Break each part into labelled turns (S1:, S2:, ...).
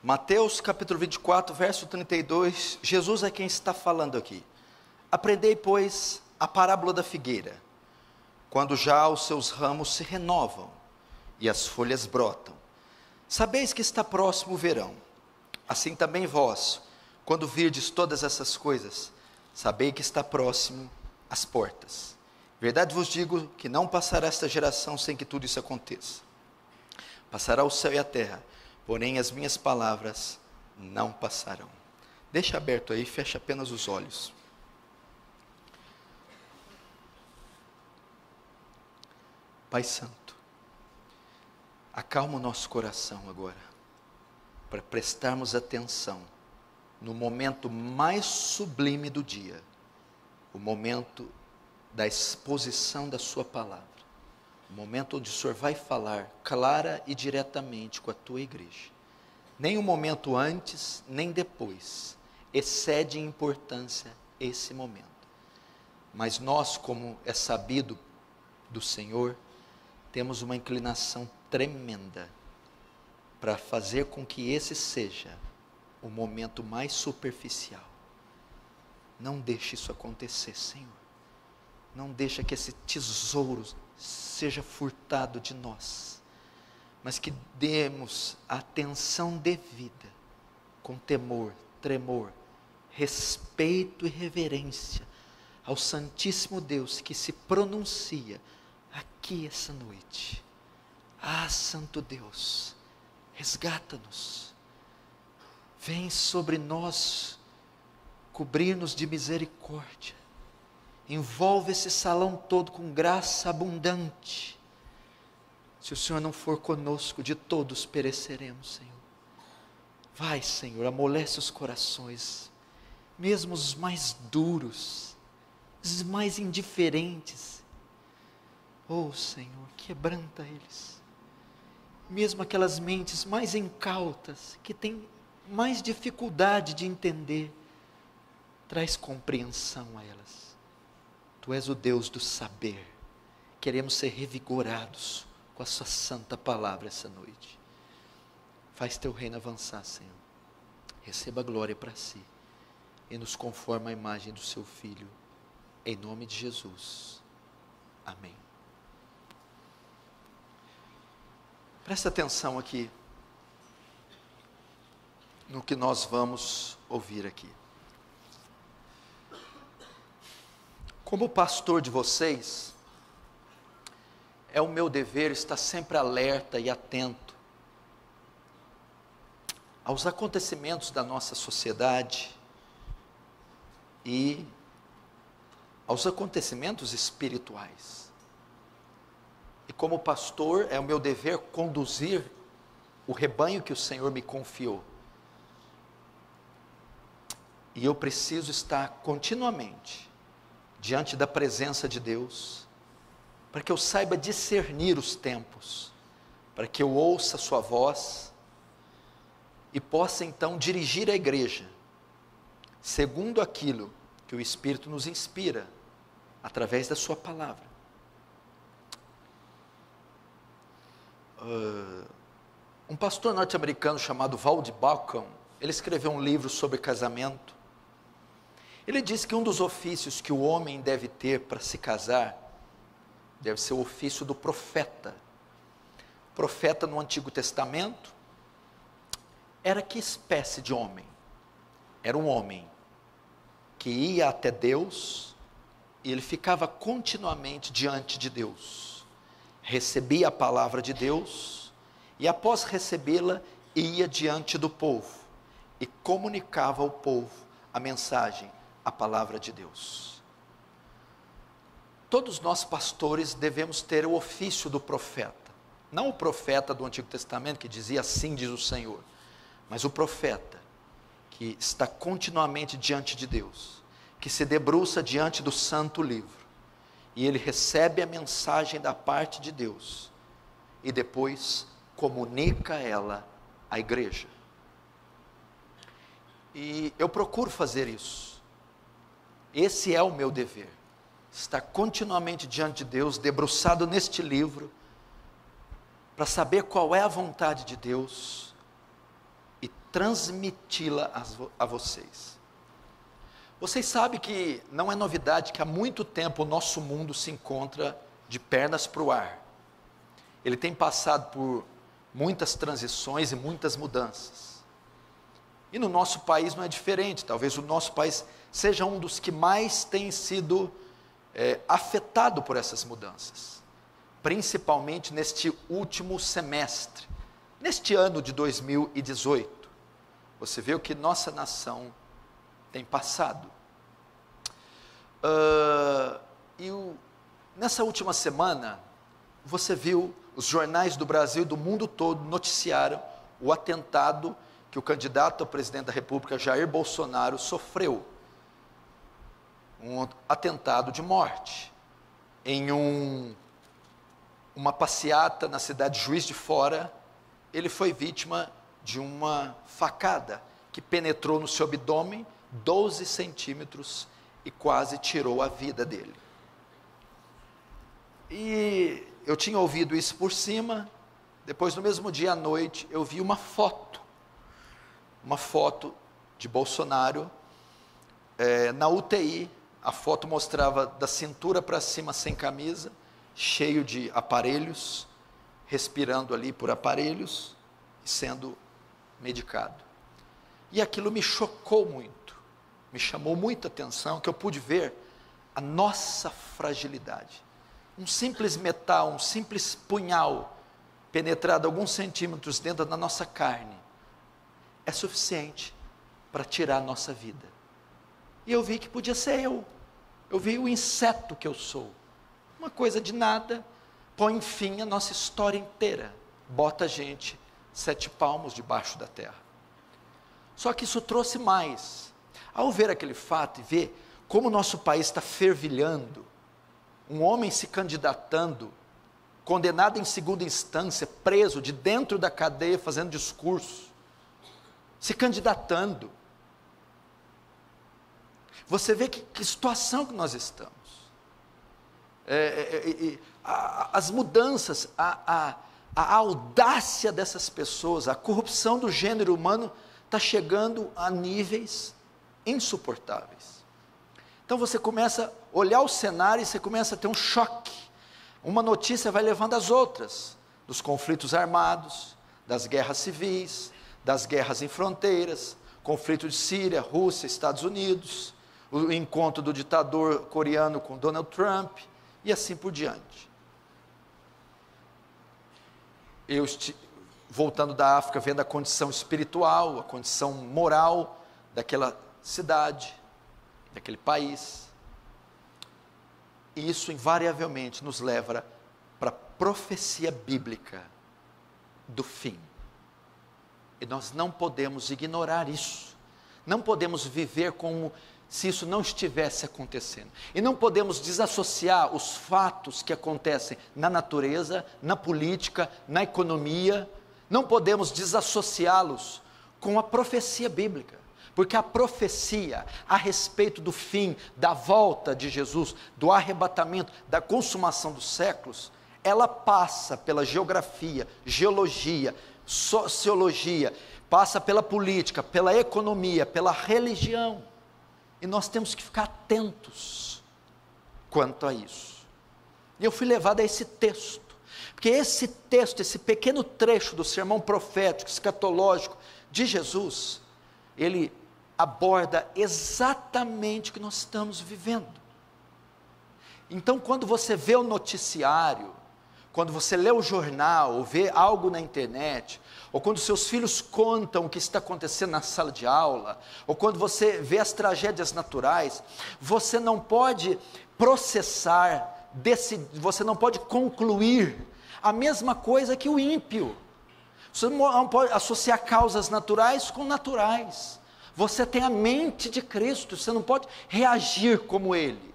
S1: Mateus capítulo 24, verso 32, Jesus é quem está falando aqui. Aprendei, pois, a parábola da figueira, quando já os seus ramos se renovam e as folhas brotam. Sabeis que está próximo o verão. Assim também vós, quando virdes todas essas coisas, sabei que está próximo as portas. Verdade vos digo que não passará esta geração sem que tudo isso aconteça. Passará o céu e a terra, porém as minhas palavras não passarão. Deixa aberto aí, fecha apenas os olhos. Pai Santo, acalma o nosso coração agora, para prestarmos atenção no momento mais sublime do dia, o momento da exposição da sua palavra, o momento onde o Senhor vai falar clara e diretamente com a tua igreja. Nem um momento antes, nem depois, excede em importância esse momento. Mas nós, como é sabido do Senhor, temos uma inclinação tremenda para fazer com que esse seja o momento mais superficial. Não deixe isso acontecer, Senhor. Não deixe que esse tesouro seja furtado de nós, mas que demos a atenção devida, com temor, tremor, respeito e reverência ao Santíssimo Deus que se pronuncia aqui essa noite. Ah, Santo Deus, resgata-nos, vem sobre nós, cobrir-nos de misericórdia, envolve esse salão todo com graça abundante. Se o Senhor não for conosco, de todos pereceremos, Senhor. Vai, Senhor, amolece os corações, mesmo os mais duros, os mais indiferentes. Oh, Senhor, quebranta eles. Mesmo aquelas mentes mais incautas, que têm mais dificuldade de entender, traz compreensão a elas. Tu és o Deus do saber. Queremos ser revigorados com a sua santa palavra essa noite. Faz teu reino avançar, Senhor. Receba a glória para si e nos conforma à imagem do seu Filho. Em nome de Jesus. Amém. Presta atenção aqui no que nós vamos ouvir aqui. Como pastor de vocês, é o meu dever estar sempre alerta e atento aos acontecimentos da nossa sociedade e aos acontecimentos espirituais. E como pastor, é o meu dever conduzir o rebanho que o Senhor me confiou. E eu preciso estar continuamente diante da presença de Deus, para que eu saiba discernir os tempos, para que eu ouça a sua voz e possa então dirigir a igreja segundo aquilo que o Espírito nos inspira através da sua palavra. Um pastor norte-americano chamado Walt Bauckham, ele escreveu um livro sobre casamento. Ele diz que um dos ofícios que o homem deve ter para se casar, deve ser o ofício do profeta. O profeta no Antigo Testamento, era que espécie de homem? Era um homem que ia até Deus, e ele ficava continuamente diante de Deus, recebia a palavra de Deus, e após recebê-la, ia diante do povo, e comunicava ao povo a mensagem, a palavra de Deus. Todos nós pastores devemos ter o ofício do profeta, não o profeta do Antigo Testamento que dizia assim diz o Senhor, mas o profeta que está continuamente diante de Deus, que se debruça diante do santo livro, e ele recebe a mensagem da parte de Deus, e depois comunica ela à igreja. E eu procuro fazer isso. Esse é o meu dever, estar continuamente diante de Deus, debruçado neste livro, para saber qual é a vontade de Deus, e transmiti-la a vocês. Vocês sabem que não é novidade que há muito tempo o nosso mundo se encontra de pernas para o ar. Ele tem passado por muitas transições e muitas mudanças. E no nosso país não é diferente. Talvez o nosso país seja um dos que mais tem sido afetado por essas mudanças. Principalmente neste último semestre, neste ano de 2018. Você vê o que nossa nação tem passado. Nessa última semana, você viu, os jornais do Brasil e do mundo todo noticiaram o atentado que o candidato a presidente da República, Jair Bolsonaro, sofreu. Um atentado de morte, em uma passeata na cidade de Juiz de Fora. Ele foi vítima de uma facada que penetrou no seu abdômen 12 centímetros e quase tirou a vida dele. E eu tinha ouvido isso por cima. Depois, no mesmo dia à noite, eu vi uma foto de Bolsonaro na UTI. A foto mostrava da cintura para cima sem camisa, cheio de aparelhos, respirando ali por aparelhos e sendo medicado. E aquilo me chocou muito, me chamou muita atenção, que eu pude ver a nossa fragilidade. Um simples metal, um simples punhal, penetrado alguns centímetros dentro da nossa carne, é suficiente para tirar a nossa vida. E eu vi que podia ser eu vi o inseto que eu sou, uma coisa de nada, põe fim à nossa história inteira, bota a gente 7 palmos debaixo da terra. Só que isso trouxe mais. Ao ver aquele fato e ver como o nosso país está fervilhando, um homem se candidatando, condenado em segunda instância, preso de dentro da cadeia, fazendo discurso, se candidatando. Você vê que situação que nós estamos. As mudanças, a audácia dessas pessoas, a corrupção do gênero humano está chegando a níveis insuportáveis. Então você começa a olhar o cenário e você começa a ter um choque. Uma notícia vai levando as outras, dos conflitos armados, das guerras civis, das guerras em fronteiras, conflito de Síria, Rússia, Estados Unidos, o encontro do ditador coreano com Donald Trump, e assim por diante. Eu, voltando da África, vendo a condição espiritual, a condição moral daquela cidade, daquele país, e isso invariavelmente nos leva para a profecia bíblica do fim. E nós não podemos ignorar isso, não podemos viver como se isso não estivesse acontecendo, e não podemos desassociar os fatos que acontecem na natureza, na política, na economia, não podemos desassociá-los com a profecia bíblica, porque a profecia a respeito do fim, da volta de Jesus, do arrebatamento, da consumação dos séculos, ela passa pela geografia, geologia, sociologia, passa pela política, pela economia, pela religião. E nós temos que ficar atentos quanto a isso. E eu fui levado a esse texto, porque esse texto, esse pequeno trecho do sermão profético, escatológico de Jesus, ele aborda exatamente o que nós estamos vivendo. Então, quando você vê o noticiário, quando você lê o jornal, ou vê algo na internet, ou quando seus filhos contam o que está acontecendo na sala de aula, ou quando você vê as tragédias naturais, você não pode processar, você não pode concluir a mesma coisa que o ímpio. Você não pode associar causas naturais com naturais. Você tem a mente de Cristo, você não pode reagir como Ele.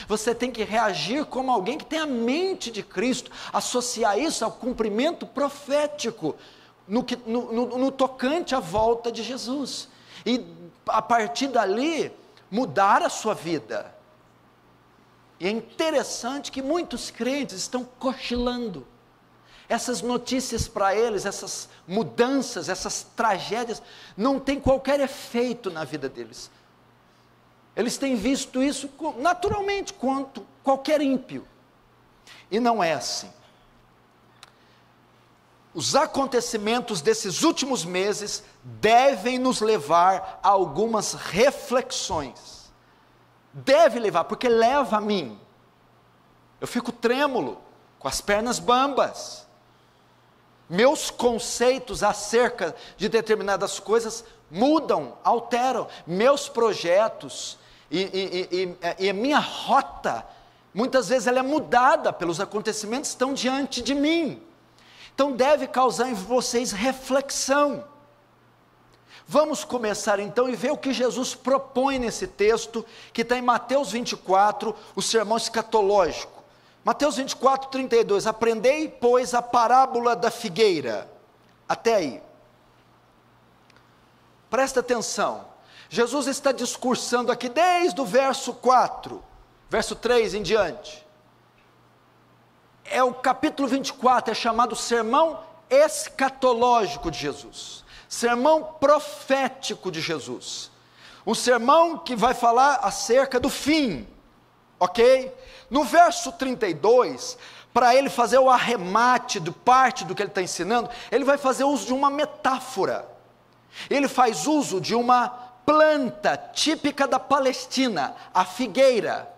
S1: Você tem que reagir como alguém que tem a mente de Cristo, associar isso ao cumprimento profético, no tocante à volta de Jesus, e a partir dali, mudar a sua vida. E é interessante que muitos crentes estão cochilando, Essas notícias para eles, essas mudanças, essas tragédias, não tem qualquer efeito na vida deles. Eles têm visto isso naturalmente, quanto qualquer ímpio. E não é assim. Os acontecimentos desses últimos meses devem nos levar a algumas reflexões. Deve levar, porque leva a mim. Eu fico trêmulo, com as pernas bambas. Meus conceitos acerca de determinadas coisas mudam, alteram. Meus projetos e a minha rota, muitas vezes ela é mudada pelos acontecimentos que estão diante de mim. Então deve causar em vocês reflexão. Vamos começar então e ver o que Jesus propõe nesse texto, que está em Mateus 24, o sermão escatológico. Mateus 24, 32, aprendei, pois, a parábola da figueira. Até aí. Presta atenção. Jesus está discursando aqui desde o verso 4, verso 3 em diante. É o capítulo 24, é chamado sermão escatológico de Jesus. Sermão profético de Jesus. Um sermão que vai falar acerca do fim. Ok? No verso 32, para ele fazer o arremate de parte do que ele está ensinando, ele vai fazer uso de uma metáfora. Ele faz uso de uma planta típica da Palestina, a figueira.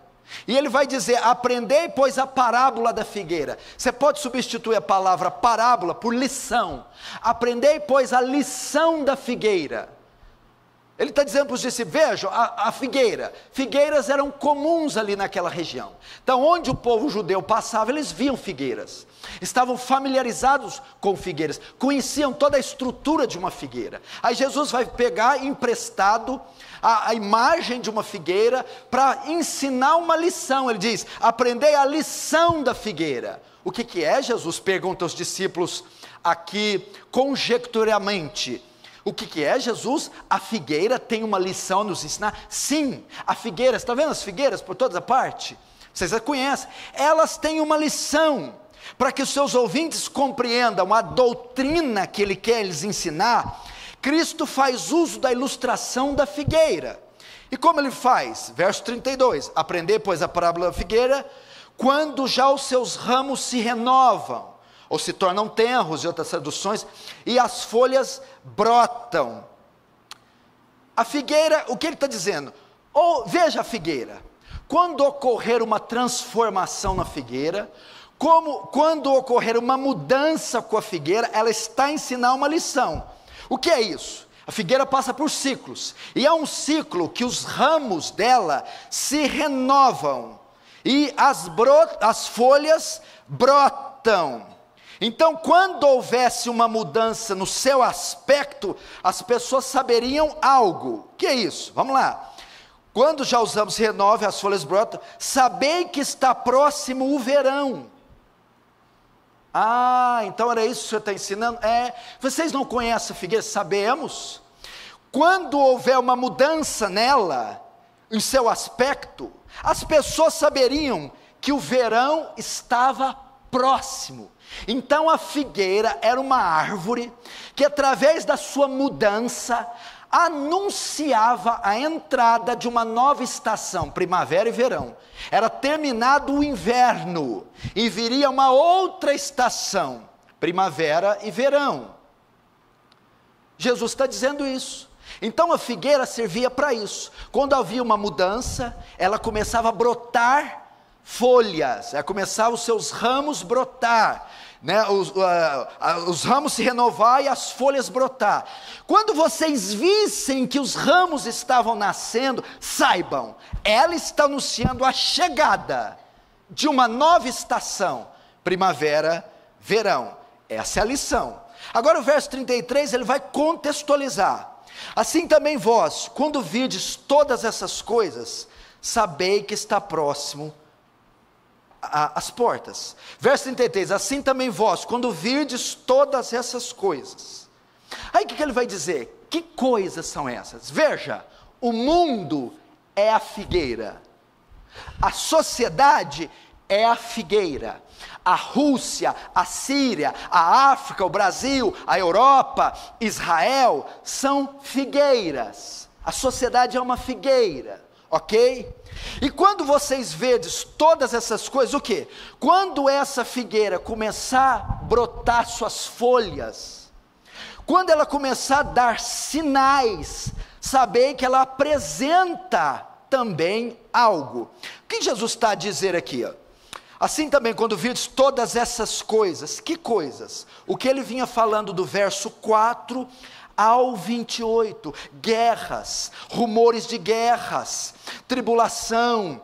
S1: E ele vai dizer, aprendei, pois, a parábola da figueira. Você pode substituir a palavra parábola por lição. Aprendei, pois, a lição da figueira. Ele está dizendo para os discípulos, vejam, a figueira. Figueiras eram comuns ali naquela região. Então, onde o povo judeu passava, eles viam figueiras. Estavam familiarizados com figueiras. Conheciam toda a estrutura de uma figueira. Aí Jesus vai pegar emprestado a imagem de uma figueira para ensinar uma lição. Ele diz, aprendei a lição da figueira. O que é, Jesus? Pergunta aos discípulos aqui conjecturalmente. O que é, Jesus? A figueira tem uma lição a nos ensinar? Sim, a figueira, está vendo as figueiras por toda a parte? Vocês a conhecem. Elas têm uma lição, para que os seus ouvintes compreendam a doutrina que ele quer lhes ensinar. Cristo faz uso da ilustração da figueira. E como ele faz? Verso 32, aprendei, pois, a parábola da figueira, quando já os seus ramos se renovam, ou se tornam tenros, em outras traduções, e as folhas brotam. A figueira, o que ele está dizendo? Veja a figueira, quando ocorrer uma transformação na figueira, quando ocorrer uma mudança com a figueira, ela está a ensinar uma lição. O que é isso? A figueira passa por ciclos, e é um ciclo que os ramos dela se renovam, e as folhas brotam. Então, quando houvesse uma mudança no seu aspecto, as pessoas saberiam algo. O que é isso? Vamos lá. Quando já os ramos se renovam, as folhas brotam, sabei que está próximo o verão. Então era isso que o senhor está ensinando? Vocês não conhecem a figueira? Sabemos. Quando houver uma mudança nela, em seu aspecto, as pessoas saberiam que o verão estava próximo. Então a figueira era uma árvore que, através da sua mudança, anunciava a entrada de uma nova estação, primavera e verão. Era terminado o inverno e viria uma outra estação, primavera e verão. Jesus está dizendo isso. Então a figueira servia para isso. Quando havia uma mudança, ela começava a brotar folhas, começava os seus ramos brotar, né? Os ramos se renovar e as folhas brotar. Quando vocês vissem que os ramos estavam nascendo, saibam, ela está anunciando a chegada de uma nova estação, primavera, verão. Essa é a lição. Agora o verso 33, ele vai contextualizar. Assim também vós, quando virdes todas essas coisas, sabei que está próximo as portas. Verso 33, assim também vós, quando virdes todas essas coisas. Aí o que ele vai dizer? Que coisas são essas? Veja, o mundo é a figueira, a sociedade é a figueira. A Rússia, a Síria, a África, o Brasil, a Europa, Israel, são figueiras. A sociedade é uma figueira, ok? E quando vocês vedes todas essas coisas, o quê? Quando essa figueira começar a brotar suas folhas, quando ela começar a dar sinais, sabei que ela apresenta também algo. O que Jesus está a dizer aqui? Assim também, quando vides todas essas coisas, que coisas? O que ele vinha falando do verso 4 ao 28, guerras, rumores de guerras, tribulação,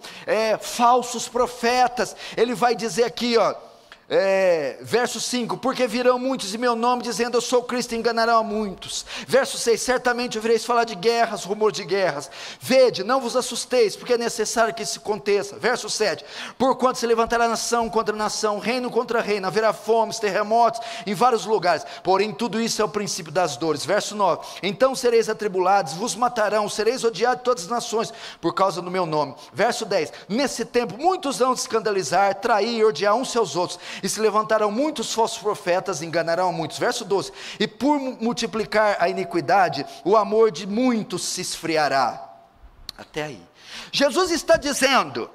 S1: falsos profetas. Ele vai dizer aqui, verso 5, porque virão muitos em meu nome, dizendo eu sou Cristo, e enganarão a muitos. Verso 6, certamente ouvireis falar de guerras, rumor de guerras. Vede, não vos assusteis, porque é necessário que isso aconteça. Verso 7, porquanto se levantará nação contra nação, reino contra reino, haverá fomes, terremotos em vários lugares, porém tudo isso é o princípio das dores. Verso 9, então sereis atribulados, vos matarão, sereis odiados de todas as nações, por causa do meu nome. Verso 10, nesse tempo muitos vão escandalizar, trair e odiar uns seus outros, e se levantarão muitos falsos profetas, enganarão a muitos. Verso 12, e por multiplicar a iniquidade, o amor de muitos se esfriará. Até aí, Jesus está dizendo,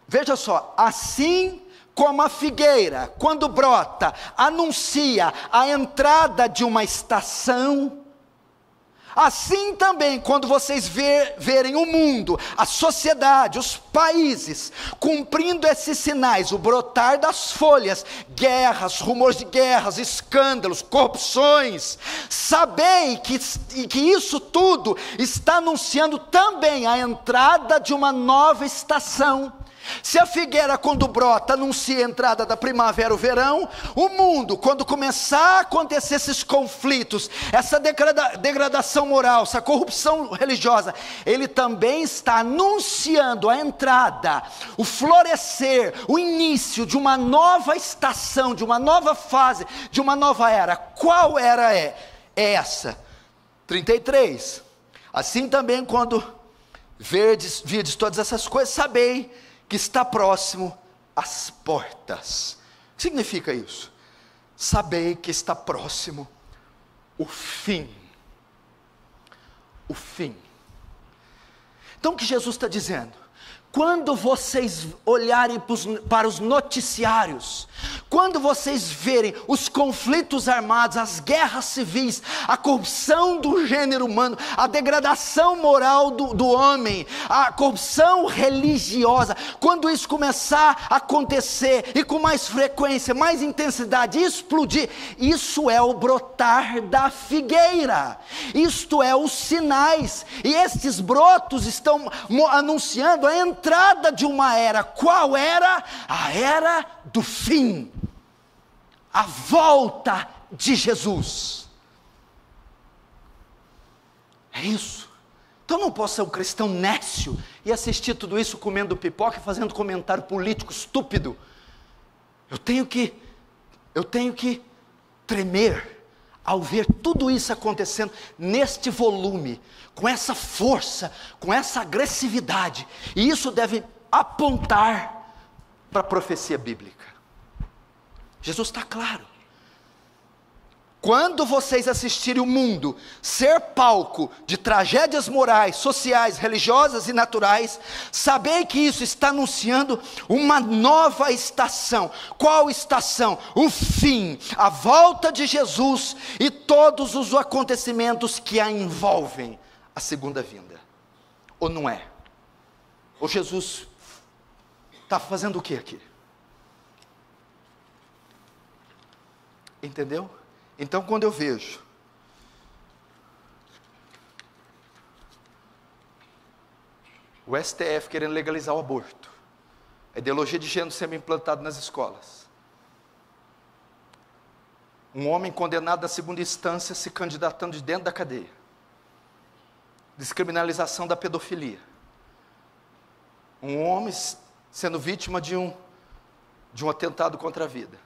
S1: veja só, assim como a figueira, quando brota, anuncia a entrada de uma estação, assim também, quando vocês verem o mundo, a sociedade, os países, cumprindo esses sinais, o brotar das folhas, guerras, rumores de guerras, escândalos, corrupções, sabei que isso tudo está anunciando também a entrada de uma nova estação. Se a figueira quando brota anuncia a entrada da primavera, o verão, o mundo quando começar a acontecer esses conflitos, essa degradação moral, essa corrupção religiosa, ele também está anunciando a entrada, o florescer, o início de uma nova estação, de uma nova fase, de uma nova era. Qual era é? É essa, 33, assim também quando vides todas essas coisas, sabei que está próximo às portas. O que significa isso? Sabei que está próximo o fim. O fim. Então o que Jesus está dizendo? Quando vocês olharem para os noticiários, quando vocês verem os conflitos armados, as guerras civis, a corrupção do gênero humano, a degradação moral do homem, a corrupção religiosa, quando isso começar a acontecer, e com mais frequência, mais intensidade, explodir, isso é o brotar da figueira, isto é os sinais, e estes brotos estão anunciando a entrada de uma era. Qual era? A era do fim, a volta de Jesus. É isso. Então não posso ser um cristão nécio e assistir tudo isso comendo pipoca e fazendo comentário político estúpido. Eu tenho que tremer ao ver tudo isso acontecendo neste volume, com essa força, com essa agressividade, e isso deve apontar para a profecia bíblica. Jesus está claro. Quando vocês assistirem o mundo ser palco de tragédias morais, sociais, religiosas e naturais, sabei que isso está anunciando uma nova estação. Qual estação? O fim, a volta de Jesus e todos os acontecimentos que a envolvem, a segunda vinda. Ou não é? Ou Jesus está fazendo o que aqui? Entendeu? Então quando eu vejo o STF querendo legalizar o aborto, a ideologia de gênero sendo implantada nas escolas, um homem condenado na segunda instância se candidatando de dentro da cadeia, descriminalização da pedofilia, um homem sendo vítima de um atentado contra a vida,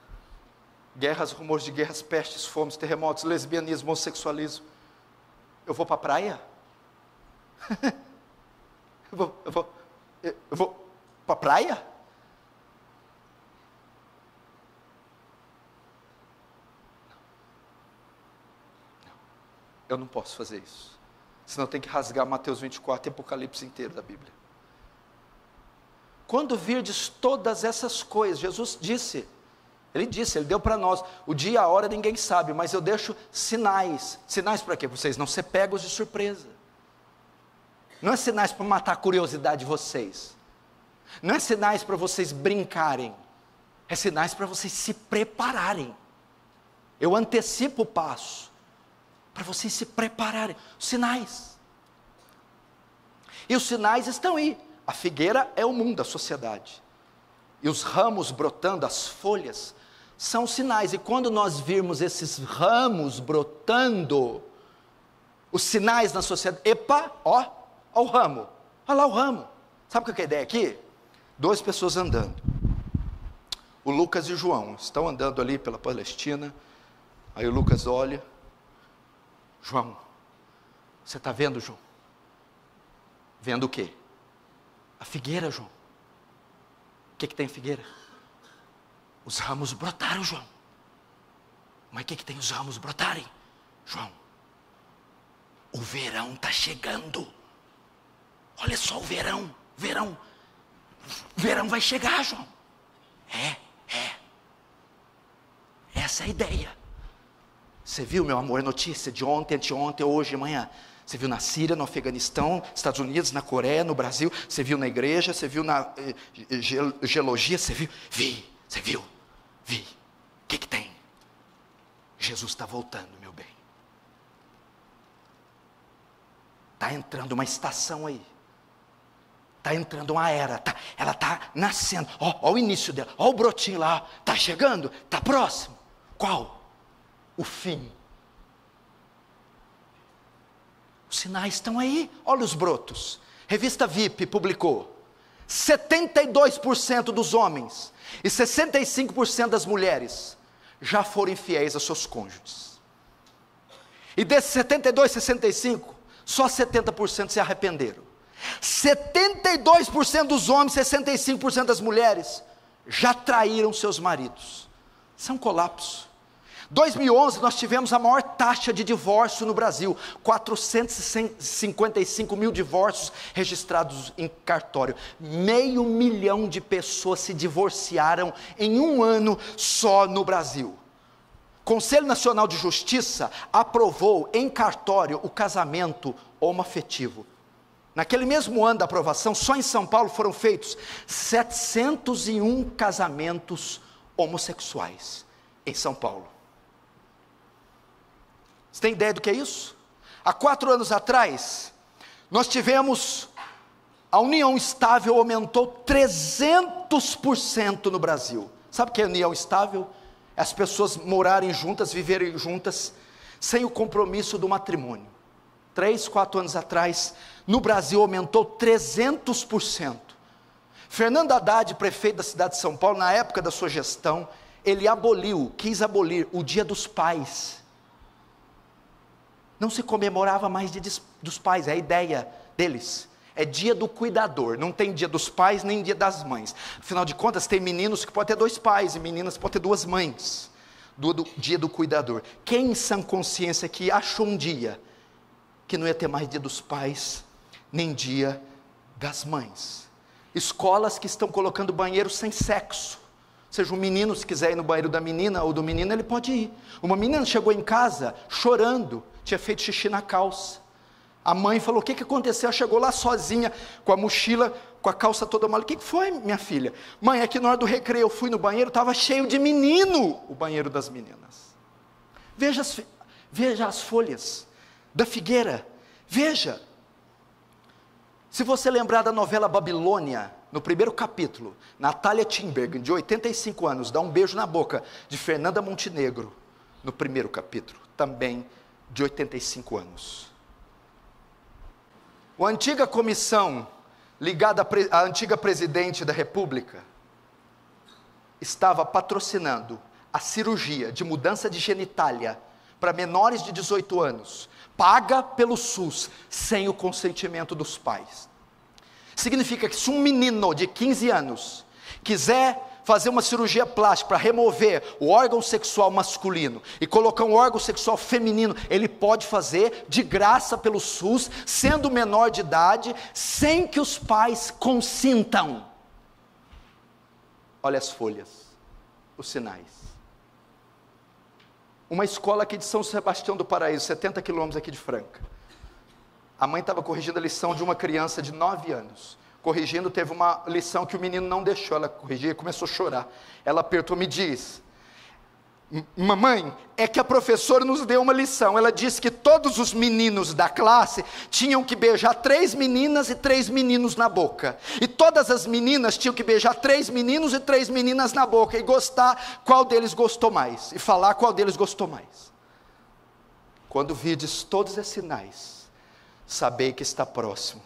S1: guerras, rumores de guerras, pestes, fomes, terremotos, lesbianismo, homossexualismo. Eu vou para a praia? eu vou para a praia? eu não posso fazer isso. Senão tem que rasgar Mateus 24 e Apocalipse inteiro da Bíblia. Quando virdes todas essas coisas, Jesus disse, Ele deu para nós, o dia e a hora ninguém sabe, mas eu deixo sinais. Sinais para quê? Para vocês não ser pegos de surpresa. Não é sinais para matar a curiosidade de vocês. Não é sinais para vocês brincarem. É sinais para vocês se prepararem. Eu antecipo o passo, para vocês se prepararem. Sinais. E os sinais estão aí. A figueira é o mundo, a sociedade. E os ramos brotando, as folhas, são sinais. E quando nós virmos esses ramos brotando, os sinais na sociedade, epa, ó o ramo, olha lá o ramo. Sabe qual que é a ideia aqui? 2 pessoas andando. O Lucas e o João estão andando ali pela Palestina. Aí o Lucas olha, João, você está vendo, João? Vendo o quê? A figueira, João. O que tem a figueira? Os ramos brotaram, João. Mas o que tem os ramos brotarem? João, o verão está chegando. Olha só o verão, verão vai chegar, João. Essa é a ideia. Você viu, meu amor, a notícia de ontem, anteontem, hoje, amanhã? Você viu na Síria, no Afeganistão, Estados Unidos, na Coreia, no Brasil? Você viu na igreja? Você viu na geologia? Você viu? Você viu? Vi. O que tem? Jesus está voltando, meu bem. Está entrando uma estação aí. Está entrando uma era. Ela está nascendo. Ó o início dela. Ó o brotinho lá. Está chegando. Está próximo. Qual? O fim. Os sinais estão aí. Olha os brotos. Revista VIP publicou. 72% dos homens e 65% das mulheres já foram infiéis a seus cônjuges. E desses 72, 65, só 70% se arrependeram. 72% dos homens, 65% das mulheres já traíram seus maridos. Isso é um colapso. 2011 nós tivemos a maior taxa de divórcio no Brasil, 455 mil divórcios registrados em cartório, 500 mil de pessoas se divorciaram em um ano só no Brasil. Conselho Nacional de Justiça aprovou em cartório o casamento homoafetivo. Naquele mesmo ano da aprovação, só em São Paulo foram feitos 701 casamentos homossexuais em São Paulo. Você tem ideia do que é isso? Há 4 anos atrás, nós tivemos, a união estável aumentou 300% no Brasil. Sabe o que é união estável? É as pessoas morarem juntas, viverem juntas, sem o compromisso do matrimônio. 3, 4 anos atrás, no Brasil aumentou 300%. Fernando Haddad, prefeito da cidade de São Paulo, na época da sua gestão, ele quis abolir o Dia dos Pais. Não se comemorava mais Dia dos Pais, é a ideia deles. É Dia do Cuidador, não tem Dia dos Pais nem Dia das Mães. Afinal de contas, tem meninos que podem ter 2 pais e meninas que podem ter 2 mães. Do Dia do Cuidador. Quem em sã consciência que achou um dia que não ia ter mais Dia dos Pais, nem Dia das Mães? Escolas que estão colocando banheiro sem sexo. Ou seja, um menino, se quiser ir no banheiro da menina ou do menino, ele pode ir. Uma menina chegou em casa chorando, tinha feito xixi na calça. A mãe falou: o que aconteceu? Ela chegou lá sozinha, com a mochila, com a calça toda mal. O que foi, minha filha? Mãe, é que na hora do recreio eu fui no banheiro, estava cheio de menino, o banheiro das meninas. Veja as folhas da figueira, veja. Se você lembrar da novela Babilônia, no primeiro capítulo, Natália Timberg, de 85 anos, dá um beijo na boca de Fernanda Montenegro, no primeiro capítulo, também de 85 anos. A antiga comissão, ligada à antiga presidente da República, estava patrocinando a cirurgia de mudança de genitália para menores de 18 anos, paga pelo SUS, sem o consentimento dos pais. Significa que se um menino de 15 anos quiser fazer uma cirurgia plástica para remover o órgão sexual masculino e colocar um órgão sexual feminino, ele pode fazer de graça pelo SUS, sendo menor de idade, sem que os pais consintam. Olha as folhas, os sinais. Uma escola aqui de São Sebastião do Paraíso, 70 quilômetros aqui de Franca. A mãe estava corrigindo a lição de uma criança de 9 anos. Corrigindo, teve uma lição que o menino não deixou ela corrigir, começou a chorar. Ela apertou, me diz: mamãe, é que a professora nos deu uma lição. Ela disse que todos os meninos da classe tinham que beijar 3 meninas e 3 meninos na boca. E todas as meninas tinham que beijar 3 meninos e 3 meninas na boca. E gostar qual deles gostou mais. E falar qual deles gostou mais. Quando vides todos esses sinais, sabei que está próximo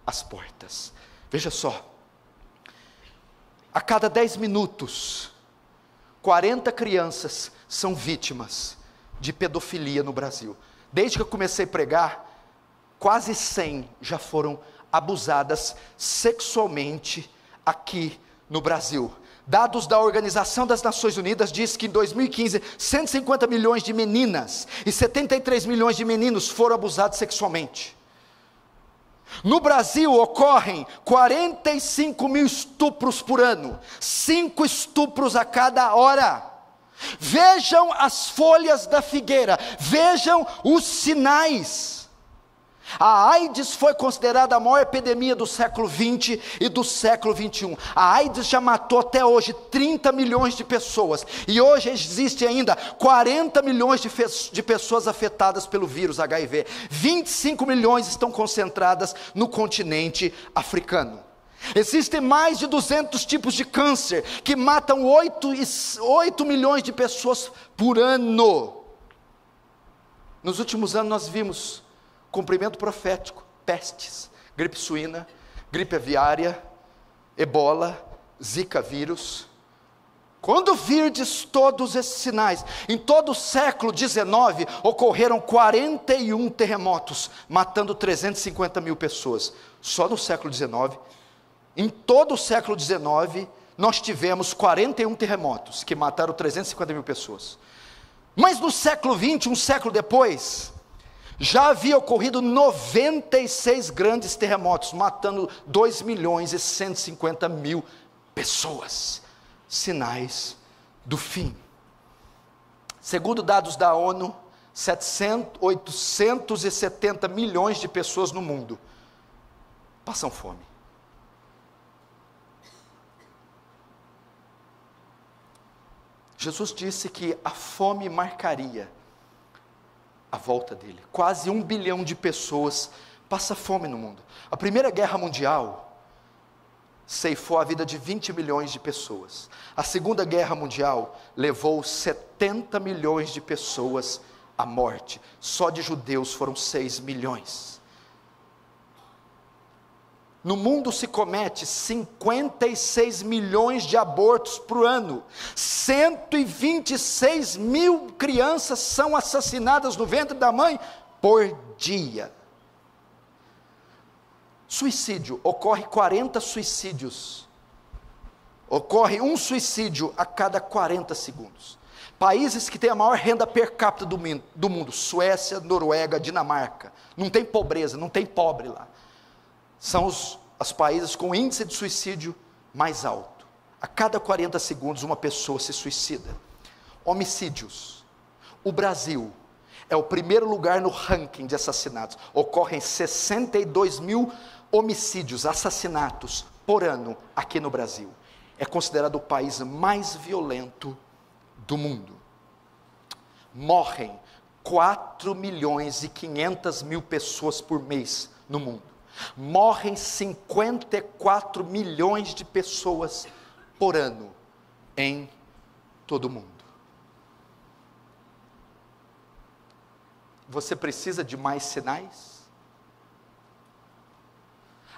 S1: às portas. Veja só. A cada 10 minutos... 40 crianças são vítimas de pedofilia no Brasil. Desde que eu comecei a pregar, quase 100 já foram abusadas sexualmente aqui no Brasil. Dados da Organização das Nações Unidas diz que em 2015, 150 milhões de meninas e 73 milhões de meninos foram abusados sexualmente. No Brasil ocorrem 45 mil estupros por ano, 5 estupros a cada hora. Vejam as folhas da figueira, vejam os sinais. A AIDS foi considerada a maior epidemia do século 20 e do século 21. A AIDS já matou até hoje 30 milhões de pessoas. E hoje existe ainda 40 milhões de pessoas afetadas pelo vírus HIV. 25 milhões estão concentradas no continente africano. Existem mais de 200 tipos de câncer que matam 8 milhões de pessoas por ano. Nos últimos anos nós vimos cumprimento profético, pestes, gripe suína, gripe aviária, ebola, zika vírus. Quando virdes todos esses sinais, em todo o século XIX, ocorreram 41 terremotos, matando 350 mil pessoas, só no século XIX. Em todo o século XIX, nós tivemos 41 terremotos, que mataram 350 mil pessoas. Mas no século XX, um século depois, já havia ocorrido 96 grandes terremotos, matando 2 milhões e 150 mil pessoas. Sinais do fim. Segundo dados da ONU, 870 milhões de pessoas no mundo passam fome. Jesus disse que a fome marcaria a volta dele. Quase 1 bilhão de pessoas passa fome no mundo. A Primeira Guerra Mundial ceifou a vida de 20 milhões de pessoas. A Segunda Guerra Mundial levou 70 milhões de pessoas à morte. Só de judeus foram 6 milhões. No mundo se comete 56 milhões de abortos por ano. 126 mil crianças são assassinadas no ventre da mãe por dia. Suicídio, ocorre 40 suicídios. Ocorre um suicídio a cada 40 segundos. Países que têm a maior renda per capita do mundo, Suécia, Noruega, Dinamarca. Não tem pobreza, não tem pobre lá. São os países com índice de suicídio mais alto. A cada 40 segundos uma pessoa se suicida. Homicídios. O Brasil é o primeiro lugar no ranking de assassinatos. Ocorrem 62 mil homicídios, assassinatos por ano aqui no Brasil. É considerado o país mais violento do mundo. Morrem 4 milhões e 500 mil pessoas por mês no mundo. Morrem 54 milhões de pessoas por ano em todo o mundo. Você precisa de mais sinais?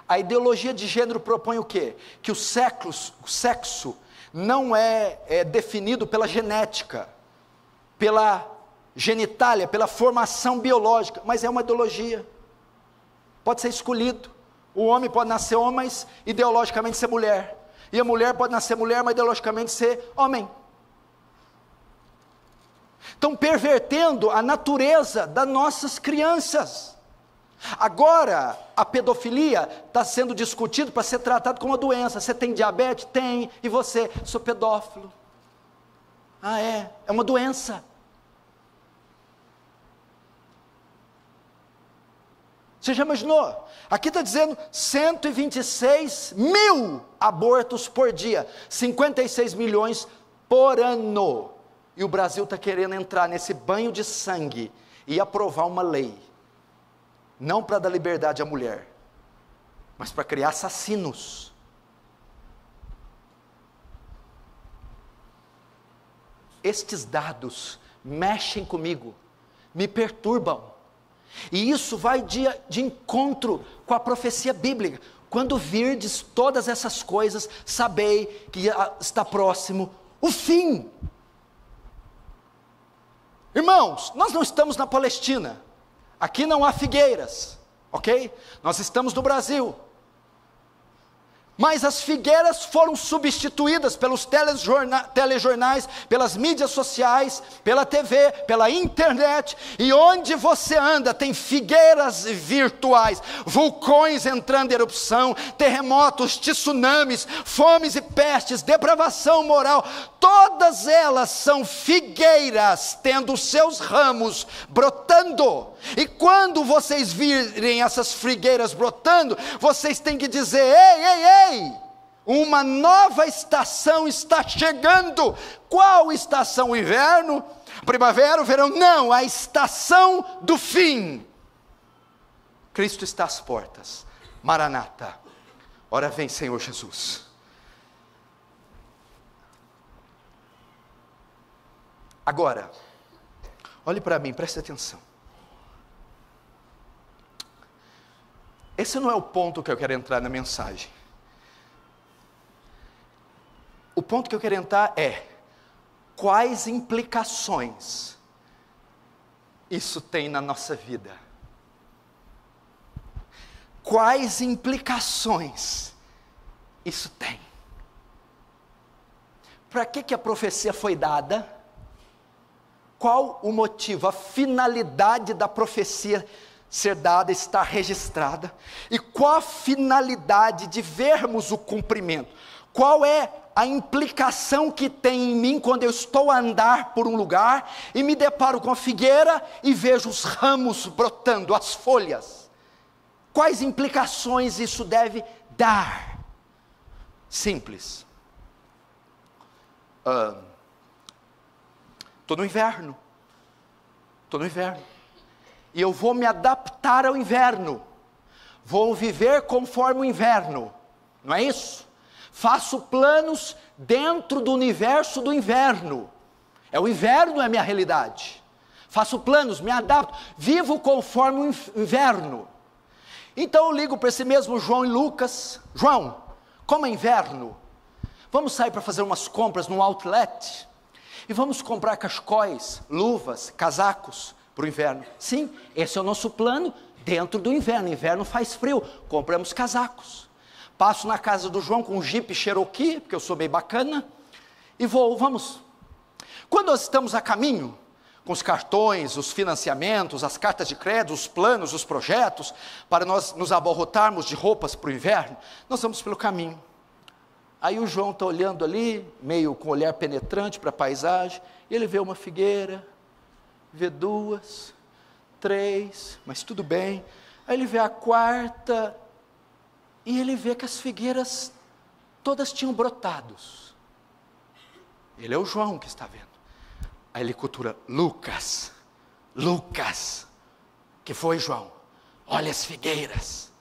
S1: A ideologia de gênero propõe o quê? Que o sexo não é definido pela genética, pela genitália, pela formação biológica, mas é uma ideologia. Pode ser escolhido. O homem pode nascer homem, mas ideologicamente ser mulher. E a mulher pode nascer mulher, mas ideologicamente ser homem. Estão pervertendo a natureza das nossas crianças. Agora, a pedofilia está sendo discutida para ser tratado como uma doença. Você tem diabetes? Tem. E você? Sou pedófilo. Ah, é uma doença. Você já imaginou? Aqui está dizendo 126 mil abortos por dia, 56 milhões por ano. E o Brasil está querendo entrar nesse banho de sangue e aprovar uma lei, não para dar liberdade à mulher, mas para criar assassinos. Estes dados mexem comigo, me perturbam, e isso vai de encontro com a profecia bíblica. Quando virdes todas essas coisas, sabei que está próximo o fim. Irmãos, nós não estamos na Palestina, aqui não há figueiras, ok? Nós estamos no Brasil, mas as figueiras foram substituídas pelos telejornais, pelas mídias sociais, pela TV, pela internet, e onde você anda tem figueiras virtuais, vulcões entrando em erupção, terremotos, tsunamis, fomes e pestes, depravação moral, todas elas são figueiras tendo seus ramos brotando. E quando vocês virem essas figueiras brotando, vocês têm que dizer: ei, ei, ei, uma nova estação está chegando. Qual estação? O inverno? Primavera? O verão? Não, a estação do fim. Cristo está às portas. Maranata, ora vem, Senhor Jesus. Agora, olhe para mim, preste atenção. Esse não é o ponto que eu quero entrar na mensagem. O ponto que eu quero entrar é: quais implicações isso tem na nossa vida? Quais implicações isso tem? Para que a profecia foi dada? Qual o motivo, a finalidade da profecia ser dada, estar registrada? E qual a finalidade de vermos o cumprimento? Qual é a implicação que tem em mim quando eu estou a andar por um lugar e me deparo com a figueira e vejo os ramos brotando, as folhas? Quais implicações isso deve dar? Simples. Estou no inverno. E eu vou me adaptar ao inverno. Vou viver conforme o inverno. Não é isso? Faço planos dentro do universo do inverno. O inverno é a minha realidade. Faço planos, me adapto, vivo conforme o inverno. Então eu ligo para esse mesmo João e Lucas: João, como é inverno, vamos sair para fazer umas compras no outlet, e vamos comprar cachecóis, luvas, casacos para o inverno. Sim, esse é o nosso plano dentro do inverno. Inverno faz frio, compramos casacos. Passo na casa do João com um Jeep Cherokee, porque eu sou bem bacana, e vamos. Quando nós estamos a caminho, com os cartões, os financiamentos, as cartas de crédito, os planos, os projetos, para nós nos abarrotarmos de roupas para o inverno, nós vamos pelo caminho. Aí o João está olhando ali, meio com olhar penetrante para a paisagem, e ele vê uma figueira, vê 2, 3, mas tudo bem. Aí ele vê a 4ª, e ele vê que as figueiras todas tinham brotados. Ele é o João que está vendo. Aí ele cultura: Lucas, que foi, João? Olha as figueiras.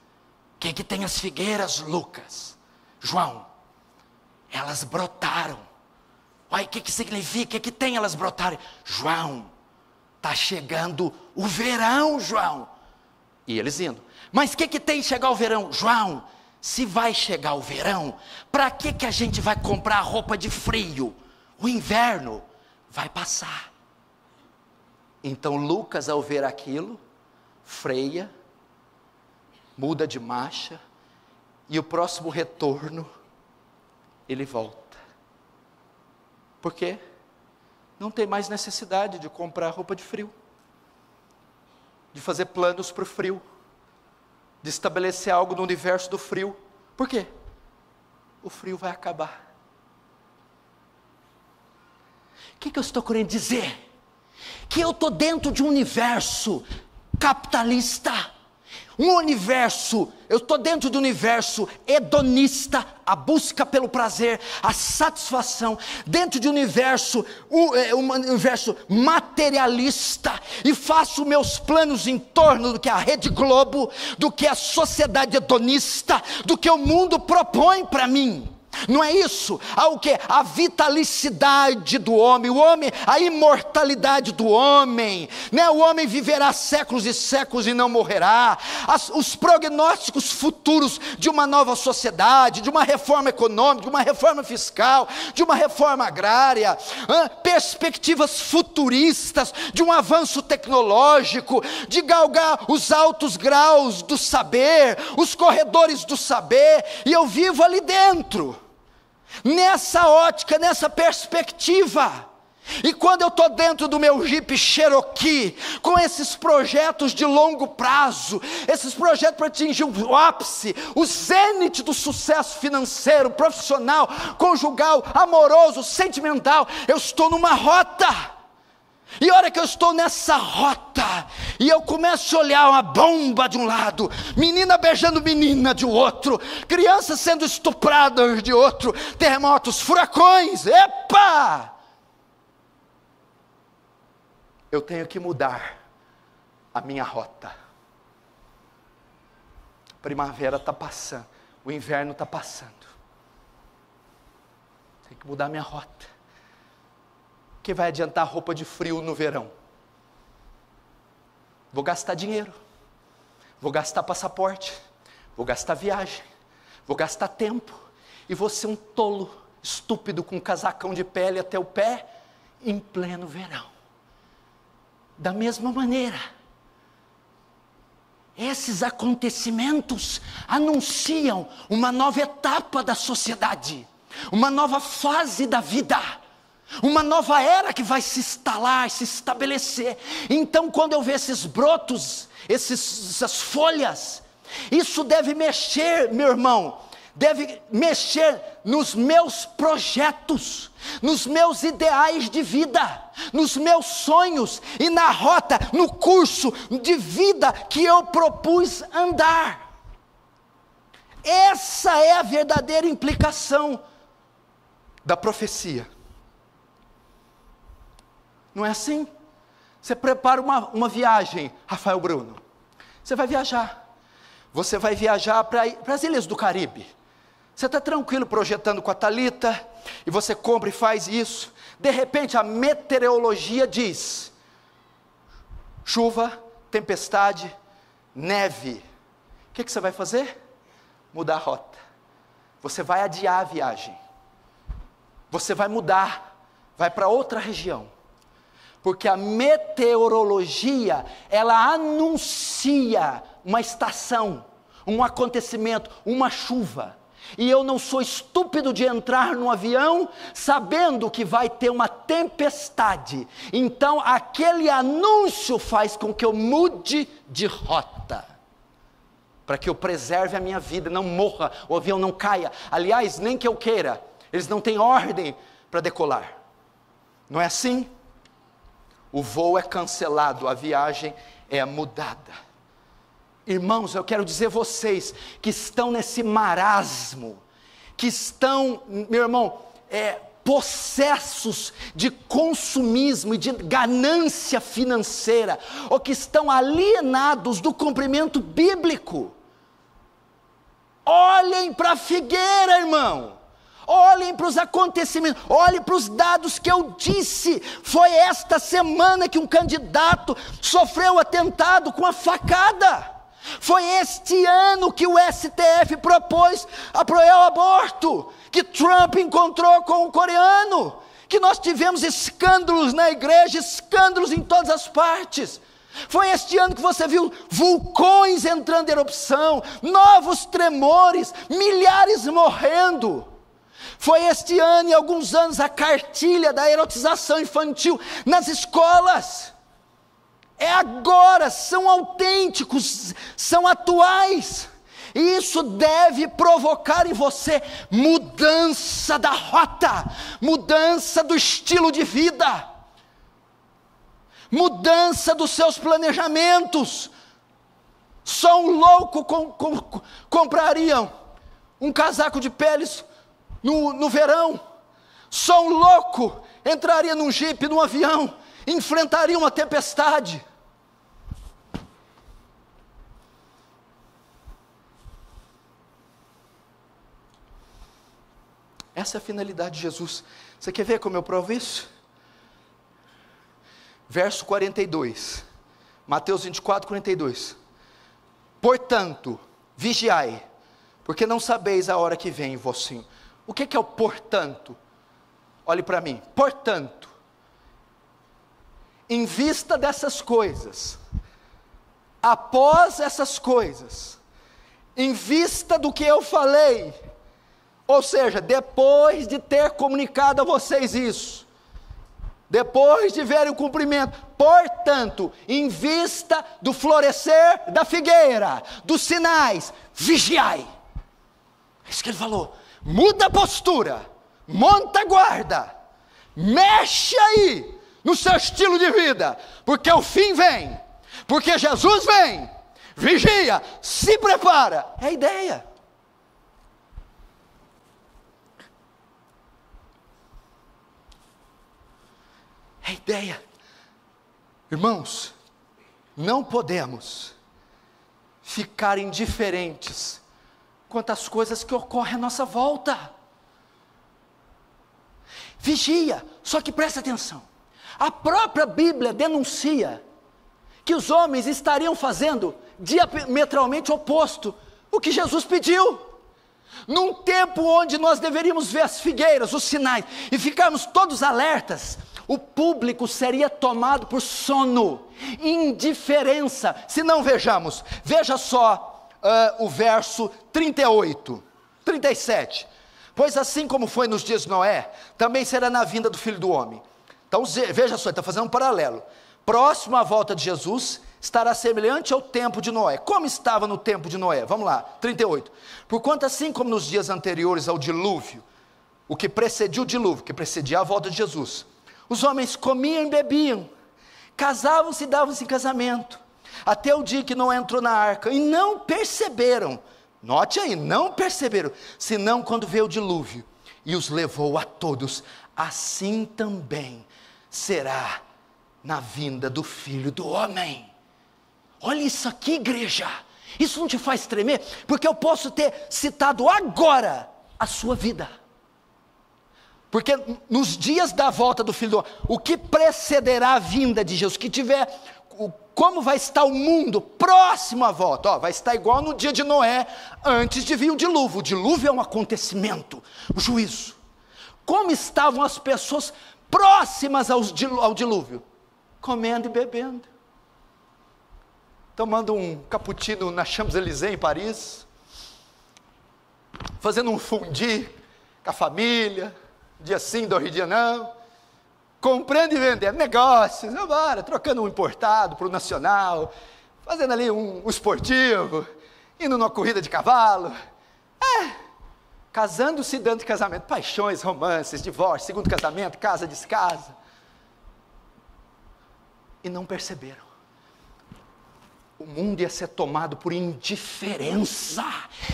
S1: Quem que tem as figueiras, Lucas? João, elas brotaram. Olha, o que significa? O que tem elas brotarem? João, está chegando o verão, João. E eles indo: mas o que tem chegar o verão? João, se vai chegar o verão, para que a gente vai comprar roupa de frio? O inverno vai passar. Então Lucas, ao ver aquilo, freia, muda de marcha, e o próximo retorno, ele volta. Por quê? Não tem mais necessidade de comprar roupa de frio, de fazer planos para o frio, de estabelecer algo no universo do frio. Por quê? O frio vai acabar. O que eu estou querendo dizer? Que eu estou dentro de um universo capitalista, eu estou dentro do universo hedonista, a busca pelo prazer, a satisfação, dentro de um universo materialista, e faço meus planos em torno do que a Rede Globo, do que a sociedade hedonista, do que o mundo propõe para mim. Não é isso? O que? A vitalicidade do homem, a imortalidade do homem, né? O homem viverá séculos e séculos e não morrerá. Os prognósticos futuros de uma nova sociedade, de uma reforma econômica, de uma reforma fiscal, de uma reforma agrária, perspectivas futuristas, de um avanço tecnológico, de galgar os altos graus do saber, os corredores do saber, e eu vivo ali dentro, nessa ótica, nessa perspectiva. E quando eu estou dentro do meu Jeep Cherokee, com esses projetos de longo prazo, esses projetos para atingir o ápice, o zênite do sucesso financeiro, profissional, conjugal, amoroso, sentimental, eu estou numa rota. E a hora que eu estou nessa rota, e eu começo a olhar uma bomba de um lado, menina beijando menina de outro, crianças sendo estupradas de outro, terremotos, furacões, epa! Eu tenho que mudar a minha rota. A primavera está passando, o inverno está passando. Tenho que mudar a minha rota. Que vai adiantar roupa de frio no verão? Vou gastar dinheiro, vou gastar passaporte, vou gastar viagem, vou gastar tempo, e vou ser um tolo, estúpido, com um casacão de pele até o pé, em pleno verão. Da mesma maneira, esses acontecimentos anunciam uma nova etapa da sociedade, uma nova fase da vida, uma nova era que vai se instalar, se estabelecer. Então, quando eu ver esses brotos, essas folhas, isso deve mexer, meu irmão, deve mexer nos meus projetos, nos meus ideais de vida, nos meus sonhos e na rota, no curso de vida que eu propus andar. Essa é a verdadeira implicação da profecia. Não é assim? Você prepara uma viagem, Rafael Bruno. Você vai viajar. Você vai viajar para as ilhas do Caribe. Você está tranquilo projetando com a Thalita, e você compra e faz isso. De repente a meteorologia diz: chuva, tempestade, neve. O que você vai fazer? Mudar a rota. Você vai adiar a viagem. Você vai mudar, vai para outra região. Porque a meteorologia, ela anuncia uma estação, um acontecimento, uma chuva. E eu não sou estúpido de entrar no avião sabendo que vai ter uma tempestade. Então aquele anúncio faz com que eu mude de rota, para que eu preserve a minha vida, não morra, o avião não caia. Aliás, nem que eu queira, eles não têm ordem para decolar. Não é assim? O voo é cancelado, a viagem é mudada. Irmãos, eu quero dizer a vocês que estão nesse marasmo, que estão, meu irmão, possessos de consumismo e de ganância financeira, ou que estão alienados do cumprimento bíblico. Olhem para a figueira, irmão. Olhem para os acontecimentos, olhem para os dados que eu disse. Foi esta semana que um candidato sofreu atentado com a facada. Foi este ano que o STF propôs apoiar o aborto, que Trump encontrou com o coreano, que nós tivemos escândalos na igreja, escândalos em todas as partes. Foi este ano que você viu vulcões entrando em erupção, novos tremores, milhares morrendo. Foi este ano e alguns anos a cartilha da erotização infantil nas escolas. É agora, são autênticos, são atuais. E isso deve provocar em você mudança da rota, mudança do estilo de vida, mudança dos seus planejamentos. Só um louco compraria um casaco de peles no verão. Só um louco entraria num jipe, num avião, enfrentaria uma tempestade. Essa é a finalidade de Jesus. Você quer ver como eu provo isso? Verso 42, Mateus 24, 42. Portanto, vigiai, porque não sabeis a hora que vem vosso. O que é o portanto? Olhe para mim. Portanto, em vista dessas coisas, após essas coisas, em vista do que eu falei, ou seja, depois de ter comunicado a vocês isso, depois de verem o cumprimento, portanto, em vista do florescer da figueira, dos sinais, vigiai. É isso que ele falou. Muda a postura, monta a guarda, mexe aí no seu estilo de vida, porque o fim vem, porque Jesus vem. Vigia, se prepara. É a ideia. É a ideia. Irmãos, não podemos ficar indiferentes quanto às coisas que ocorrem à nossa volta. Vigia, só que presta atenção. A própria Bíblia denuncia que os homens estariam fazendo diametralmente oposto o que Jesus pediu. Num tempo onde nós deveríamos ver as figueiras, os sinais, e ficarmos todos alertas, o público seria tomado por sono, indiferença, se não vejamos. Veja só o verso 38, 37. Pois assim como foi nos dias de Noé, também será na vinda do Filho do Homem. Então veja só, ele está fazendo um paralelo. Próximo à volta de Jesus, estará semelhante ao tempo de Noé. Como estava no tempo de Noé? Vamos lá, 38. Porquanto assim como nos dias anteriores ao dilúvio, o que precedia o dilúvio, que precedia a volta de Jesus, os homens comiam e bebiam, casavam-se e davam-se em casamento, até o dia que Noé entrou na arca, e não perceberam, note aí, não perceberam, senão quando veio o dilúvio, e os levou a todos. Assim também será na vinda do Filho do Homem. Olha isso aqui, igreja, isso não te faz tremer? Porque eu posso ter citado agora a sua vida, porque nos dias da volta do Filho do Homem, o que precederá a vinda de Jesus, que tiver, como vai estar o mundo próximo à volta, vai estar igual no dia de Noé, antes de vir o dilúvio. O dilúvio é um acontecimento, o juízo. Como estavam as pessoas próximas ao dilúvio? Comendo e bebendo, tomando um cappuccino na Champs-Élysées em Paris, fazendo um fondue com a família, dia sim, dia não, comprando e vendendo, negócios, agora, trocando um importado para o nacional, fazendo ali um esportivo, indo numa corrida de cavalo, casando-se e dando de casamento, paixões, romances, divórcio, segundo casamento, casa, descasa, e não perceberam. O mundo ia ser tomado por indiferença.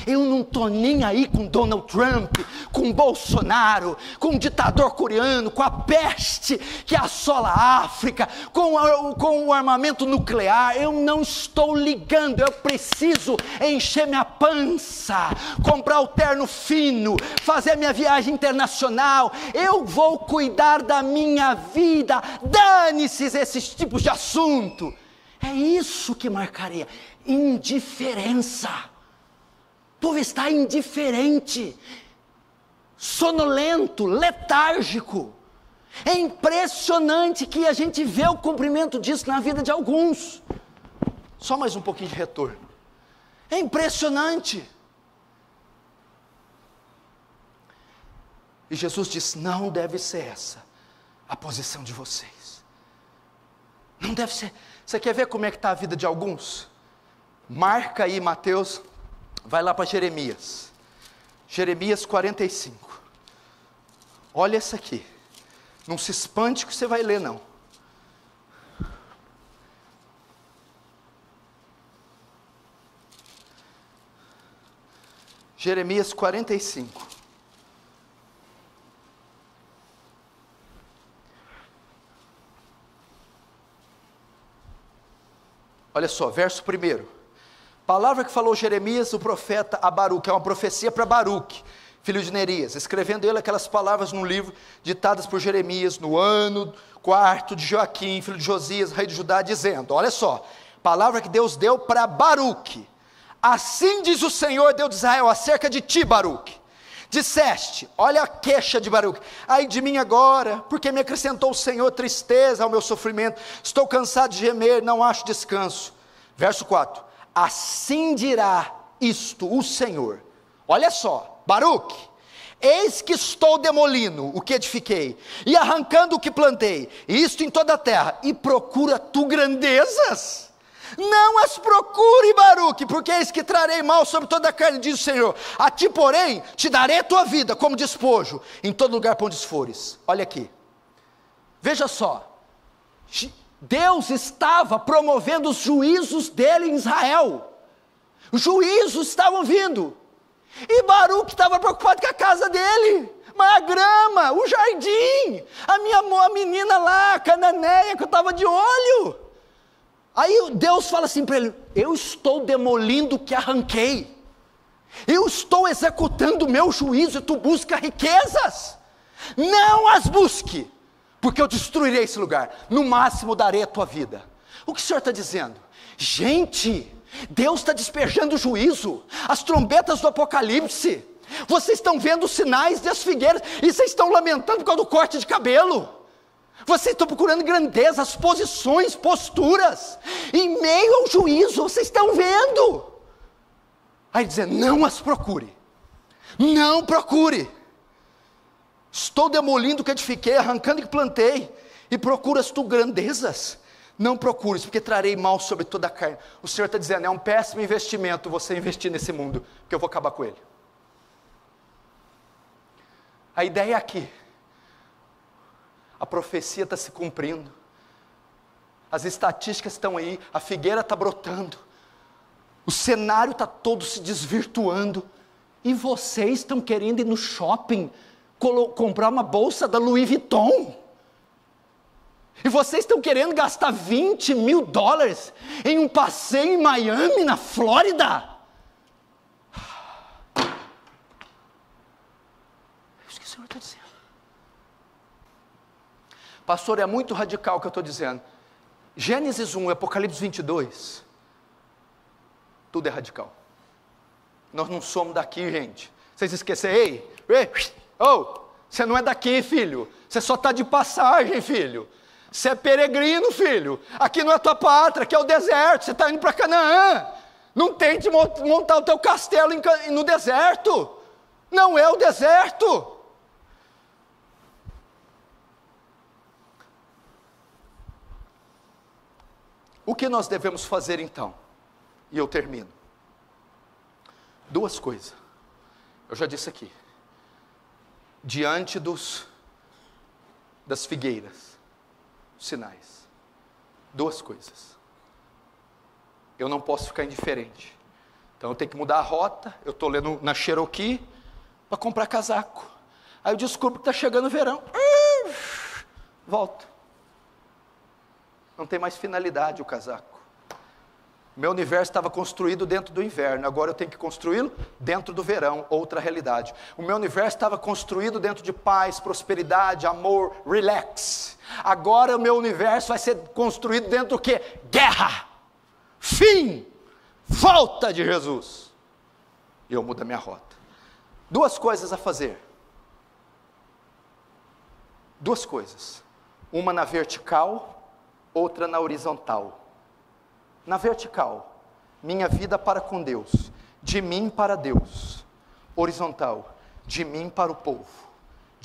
S1: Eu não estou nem aí com Donald Trump, com Bolsonaro, com o ditador coreano, com a peste que assola a África, com o armamento nuclear. Eu não estou ligando. Eu preciso encher minha pança, comprar o terno fino, fazer minha viagem internacional. Eu vou cuidar da minha vida. Dane-se esses tipos de assunto. É isso que marcaria, indiferença. O povo está indiferente, sonolento, letárgico. É impressionante que a gente vê o cumprimento disso na vida de alguns. Só mais um pouquinho de retorno. É impressionante. E Jesus diz: não deve ser essa a posição de vocês. Não deve ser. Você quer ver como é que está a vida de alguns? Marca aí, Mateus, vai lá para Jeremias. Jeremias 45. Olha essa aqui. Não se espante que você vai ler, não. Jeremias 45. Olha só, verso 1. Palavra que falou Jeremias, o profeta, a Baruque. É uma profecia para Baruque, filho de Nerias, escrevendo ele aquelas palavras num livro ditadas por Jeremias no ano 4 de Joaquim, filho de Josias, rei de Judá, dizendo: olha só, palavra que Deus deu para Baruque. Assim diz o Senhor, Deus de Israel, acerca de ti, Baruque. Disseste, olha a queixa de Baruque: ai de mim agora, porque me acrescentou o Senhor tristeza ao meu sofrimento, estou cansado de gemer, não acho descanso. Verso 4, assim dirá isto o Senhor, olha só, Baruque, eis que estou demolindo o que edifiquei, e arrancando o que plantei, e isto em toda a terra, e procura tu grandezas? Não as procure, Baruque, porque eis que trarei mal sobre toda a carne, diz o Senhor. A ti, porém, te darei a tua vida como despojo, em todo lugar por onde fores. Olha aqui, veja só, Deus estava promovendo os juízos dele em Israel. Os juízos estavam vindo, e Baruque estava preocupado com a casa dele, mas a grama, o jardim, a menina lá, a cananeia, que eu estava de olho. Aí Deus fala assim para ele: eu estou demolindo o que arranquei, eu estou executando o meu juízo, e tu busca riquezas, não as busque, porque eu destruirei esse lugar, no máximo darei a tua vida. O que o Senhor está dizendo? Gente, Deus está despejando o juízo, as trombetas do Apocalipse, vocês estão vendo os sinais das figueiras, e vocês estão lamentando por causa do corte de cabelo. Vocês estão procurando grandezas, posições, posturas, em meio ao juízo, vocês estão vendo. Aí dizendo: não as procure, não procure. Estou demolindo o que edifiquei, arrancando o que plantei, e procuras tu grandezas? Não procures, porque trarei mal sobre toda a carne. O Senhor está dizendo: é um péssimo investimento você investir nesse mundo, porque eu vou acabar com ele. A ideia é aqui. A profecia está se cumprindo, as estatísticas estão aí, a figueira está brotando, o cenário está todo se desvirtuando, e vocês estão querendo ir no shopping, comprar uma bolsa da Louis Vuitton, e vocês estão querendo gastar $20 mil em um passeio em Miami, na Flórida. É isso que o Senhor está dizendo. Pastor, é muito radical o que eu estou dizendo. Gênesis 1 e Apocalipse 22, tudo é radical. Nós não somos daqui, gente. Vocês esqueceram? Ei, você não é daqui, filho. Você só está de passagem, filho. Você é peregrino, filho. Aqui não é tua pátria, aqui é o deserto. Você está indo para Canaã. Não tente montar o teu castelo no deserto. Não é o deserto. O que nós devemos fazer então? E eu termino. Duas coisas. Eu já disse aqui. Diante das figueiras, sinais. Duas coisas. Eu não posso ficar indiferente. Então eu tenho que mudar a rota. Eu estou lendo na Cherokee para comprar casaco. Aí eu descubro que está chegando o verão. Volto. Não tem mais finalidade o casaco. Meu universo estava construído dentro do inverno, agora eu tenho que construí-lo dentro do verão, outra realidade. O meu universo estava construído dentro de paz, prosperidade, amor, relax. Agora o meu universo vai ser construído dentro do quê? Guerra, fim, volta de Jesus. E eu mudo a minha rota. Duas coisas a fazer. Duas coisas. Uma na vertical, outra na horizontal. Na vertical, minha vida para com Deus, de mim para Deus. Horizontal, de mim para o povo,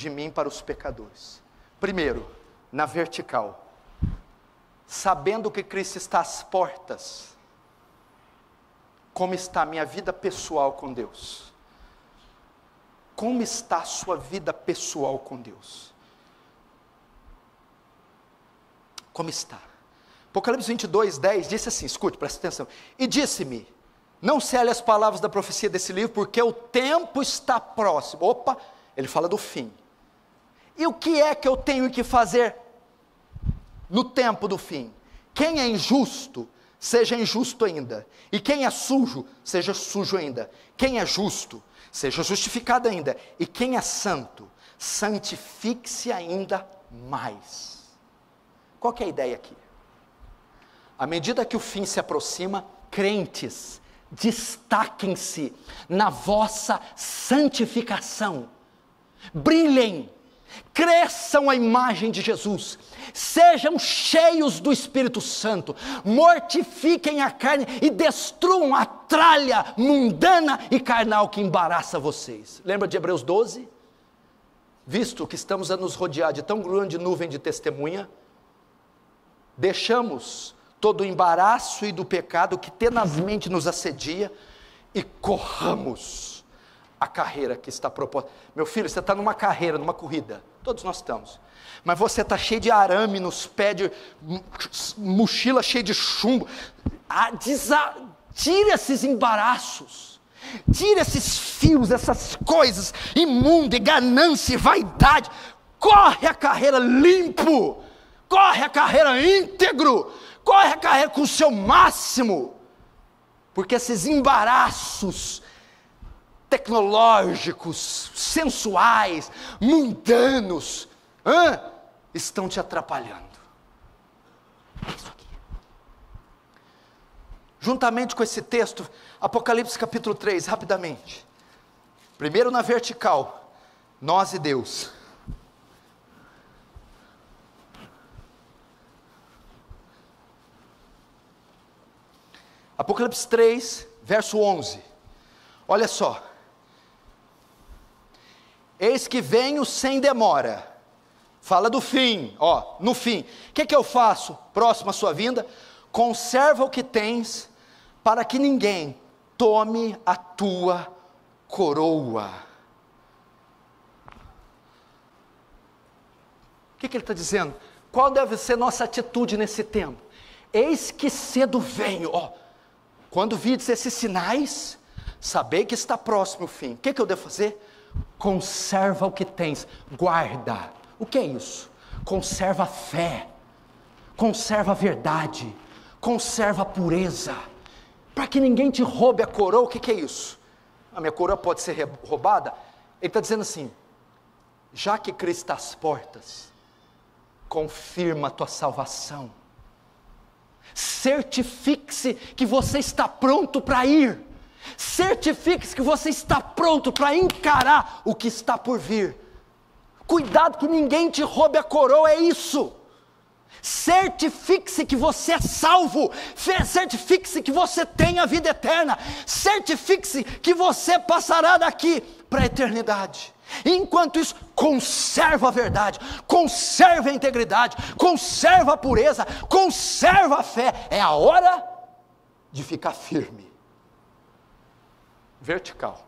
S1: de mim para os pecadores. Primeiro, na vertical, sabendo que Cristo está às portas, como está a minha vida pessoal com Deus? Como está a sua vida pessoal com Deus? Como está? Apocalipse 22, 10 disse assim, escute, presta atenção. E disse-me, não cele as palavras da profecia desse livro, porque o tempo está próximo. Opa, ele fala do fim. E o que é que eu tenho que fazer no tempo do fim? Quem é injusto, seja injusto ainda. E quem é sujo, seja sujo ainda. Quem é justo, seja justificado ainda. E quem é santo, santifique-se ainda mais. Qual que é a ideia aqui? À medida que o fim se aproxima, crentes, destaquem-se na vossa santificação. Brilhem, cresçam a imagem de Jesus, sejam cheios do Espírito Santo, mortifiquem a carne e destruam a tralha mundana e carnal que embaraça vocês. Lembra de Hebreus 12? Visto que estamos a nos rodear de tão grande nuvem de testemunha, deixamos todo o embaraço e do pecado que tenazmente nos assedia e corramos a carreira que está proposta. Meu filho, você está numa carreira, numa corrida, todos nós estamos, mas você está cheio de arame nos pés, de mochila cheia de chumbo. Tira esses embaraços, tira esses fios, essas coisas imundas, ganância e vaidade. Corre a carreira limpo, corre a carreira íntegro, corre a carreira com o seu máximo, porque esses embaraços tecnológicos, sensuais, mundanos, estão te atrapalhando. Isso aqui. Juntamente com esse texto, Apocalipse capítulo 3, rapidamente. Primeiro na vertical, nós e Deus. Apocalipse 3, verso 11, olha só, eis que venho sem demora, fala do fim, no fim, o que eu faço, próximo à sua vinda? Conserva o que tens, para que ninguém tome a tua coroa. O que ele está dizendo? Qual deve ser nossa atitude nesse tempo? Eis que cedo venho, quando vides esses sinais, sabei que está próximo o fim. O que eu devo fazer? Conserva o que tens, guarda. O que é isso? Conserva a fé, conserva a verdade, conserva a pureza, para que ninguém te roube a coroa. O que é isso? A minha coroa pode ser roubada? Ele está dizendo assim, já que Cristo está às portas, confirma a tua salvação. Certifique-se que você está pronto para ir. Certifique-se que você está pronto para encarar o que está por vir. Cuidado que ninguém te roube a coroa, é isso. Certifique-se que você é salvo. Certifique-se que você tem a vida eterna. Certifique-se que você passará daqui para a eternidade. Enquanto isso, conserva a verdade, conserva a integridade, conserva a pureza, conserva a fé. É a hora de ficar firme. Vertical.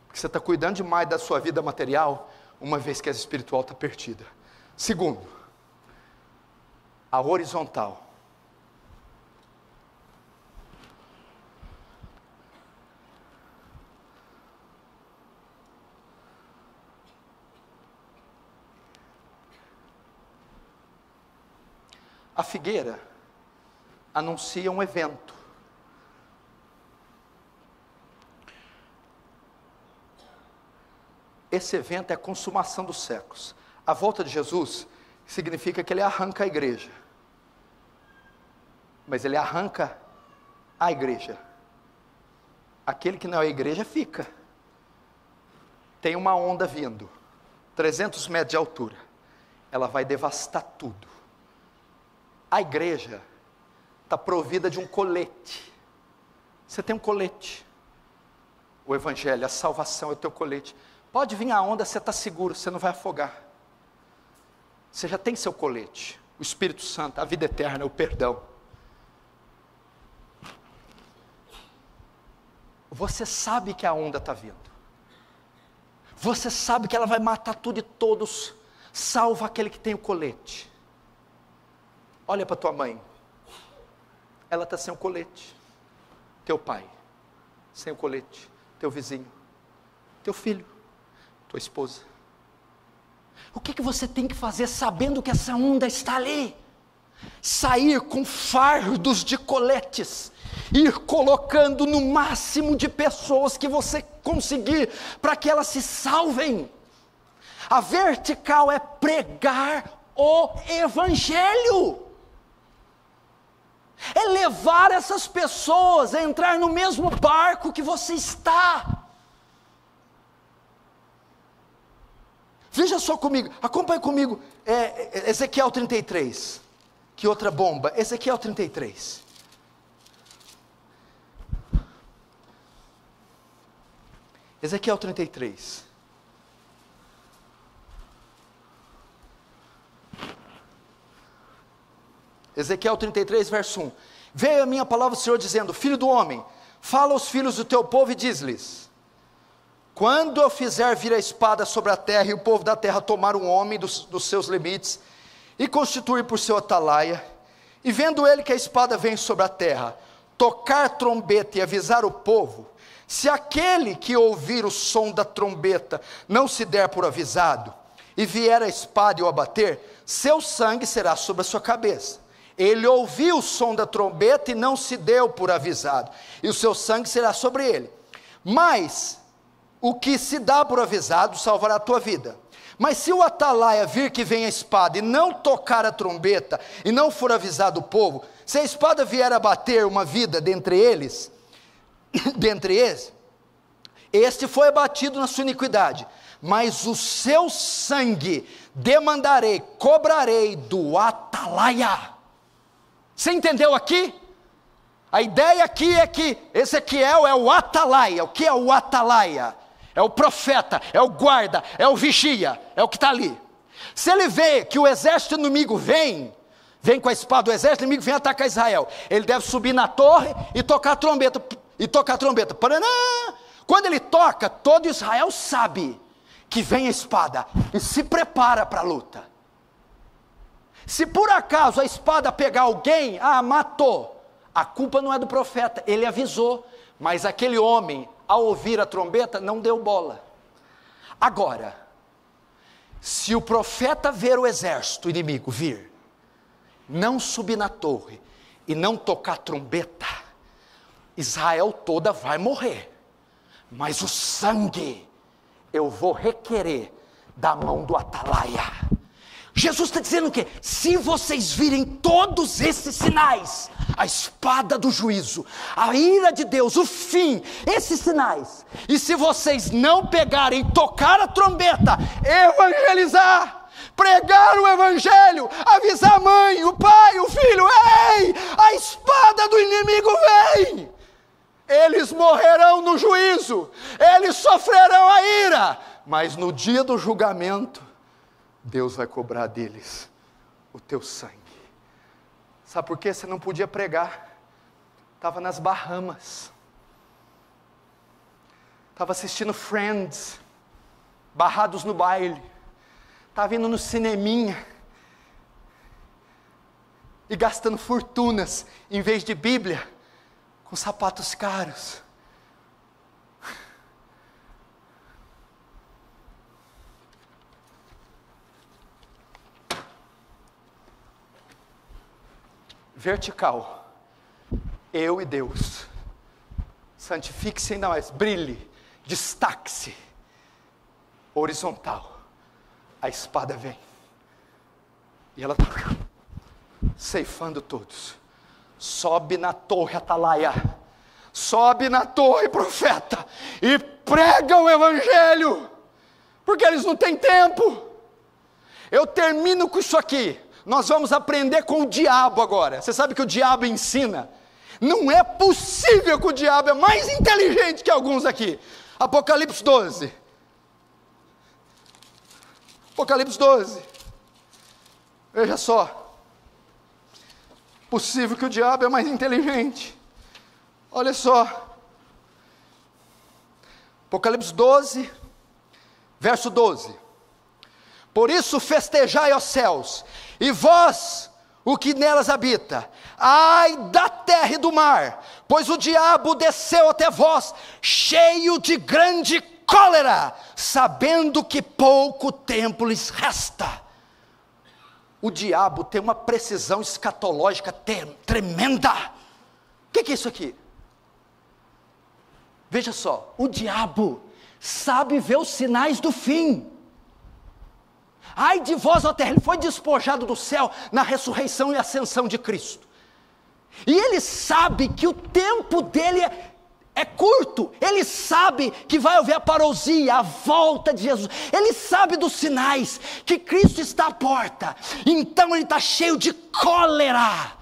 S1: Porque você está cuidando demais da sua vida material, uma vez que a espiritual está perdida. Segundo, a horizontal. A figueira anuncia um evento. Esse evento é a consumação dos séculos. A volta de Jesus significa que ele arranca a igreja. Mas ele arranca a igreja. Aquele que não é a igreja fica. Tem uma onda vindo, 300 metros de altura. Ela vai devastar tudo. A igreja está provida de um colete. Você tem um colete. O Evangelho, a salvação é o teu colete. Pode vir a onda, você está seguro, você não vai afogar. Você já tem seu colete, o Espírito Santo, a vida eterna, o perdão. Você sabe que a onda está vindo. Você sabe que ela vai matar tudo e todos, salvo aquele que tem o colete. Olha para tua mãe, ela está sem o colete. Teu pai, sem o colete. Teu vizinho, teu filho, tua esposa. O que você tem que fazer sabendo que essa onda está ali? Sair com fardos de coletes, ir colocando no máximo de pessoas que você conseguir, para que elas se salvem. A vertical é pregar o Evangelho, é levar essas pessoas a entrar no mesmo barco que você está. Veja só comigo, acompanhe comigo, Ezequiel 33, que outra bomba, Ezequiel 33. Ezequiel 33. Ezequiel 33, verso 1. Veio a minha palavra do Senhor dizendo: filho do homem, fala aos filhos do teu povo e diz-lhes: quando eu fizer vir a espada sobre a terra, e o povo da terra tomar um homem dos seus limites, e constituir por seu atalaia, e vendo ele que a espada vem sobre a terra, tocar trombeta e avisar o povo, se aquele que ouvir o som da trombeta não se der por avisado, e vier a espada e o abater, seu sangue será sobre a sua cabeça. Ele ouviu o som da trombeta e não se deu por avisado, e o seu sangue será sobre ele. Mas o que se dá por avisado salvará a tua vida. Mas se o atalaia vir que vem a espada e não tocar a trombeta, e não for avisado o povo, se a espada vier a bater uma vida dentre eles, este foi abatido na sua iniquidade, mas o seu sangue demandarei, cobrarei do atalaia. Você entendeu aqui? A ideia aqui é que Ezequiel é o atalaia. O que é o atalaia? É o profeta, é o guarda, é o vigia, é o que está ali. Se ele vê que o exército inimigo vem com a espada, o exército inimigo vem atacar Israel, ele deve subir na torre e tocar a trombeta, Paranã! Quando ele toca, todo Israel sabe que vem a espada e se prepara para a luta. Se por acaso a espada pegar alguém, matou, a culpa não é do profeta, ele avisou, mas aquele homem, ao ouvir a trombeta, não deu bola. Agora, se o profeta ver o exército inimigo vir, não subir na torre e não tocar a trombeta, Israel toda vai morrer, mas o sangue eu vou requerer da mão do atalaia. Jesus está dizendo o quê? Se vocês virem todos esses sinais, a espada do juízo, a ira de Deus, o fim, esses sinais, e se vocês não pegarem, tocar a trombeta, evangelizar, pregar o evangelho, avisar a mãe, o pai, o filho, ei, a espada do inimigo vem, eles morrerão no juízo, eles sofrerão a ira, mas no dia do julgamento, Deus vai cobrar deles o teu sangue. Sabe por quê? Você não podia pregar. Estava nas Bahamas. Estava assistindo Friends. Barrados no baile. Estava indo no cineminha. E gastando fortunas, em vez de Bíblia, com sapatos caros. Vertical, eu e Deus. Santifique-se ainda mais, brilhe, destaque-se. Horizontal, a espada vem, e ela está ceifando todos. Sobe na torre, atalaia, sobe na torre, profeta, e prega o evangelho, porque eles não têm tempo. Eu termino com isso aqui. Nós vamos aprender com o diabo agora. Você sabe que o diabo ensina? Não é possível que o diabo é mais inteligente que alguns aqui. Apocalipse 12. Apocalipse 12. Veja só. Possível que o diabo é mais inteligente. Olha só. Apocalipse 12, verso 12. Por isso festejai, ó céus, e vós, o que nelas habita, ai da terra e do mar, pois o diabo desceu até vós, cheio de grande cólera, sabendo que pouco tempo lhes resta. O diabo tem uma precisão escatológica tremenda. O que é isso aqui? Veja só, o diabo sabe ver os sinais do fim. Ai de vós, ó terra, ele foi despojado do céu na ressurreição e ascensão de Cristo. E ele sabe que o tempo dele é curto. Ele sabe que vai haver a parousia, a volta de Jesus. Ele sabe dos sinais, que Cristo está à porta. Então ele está cheio de cólera.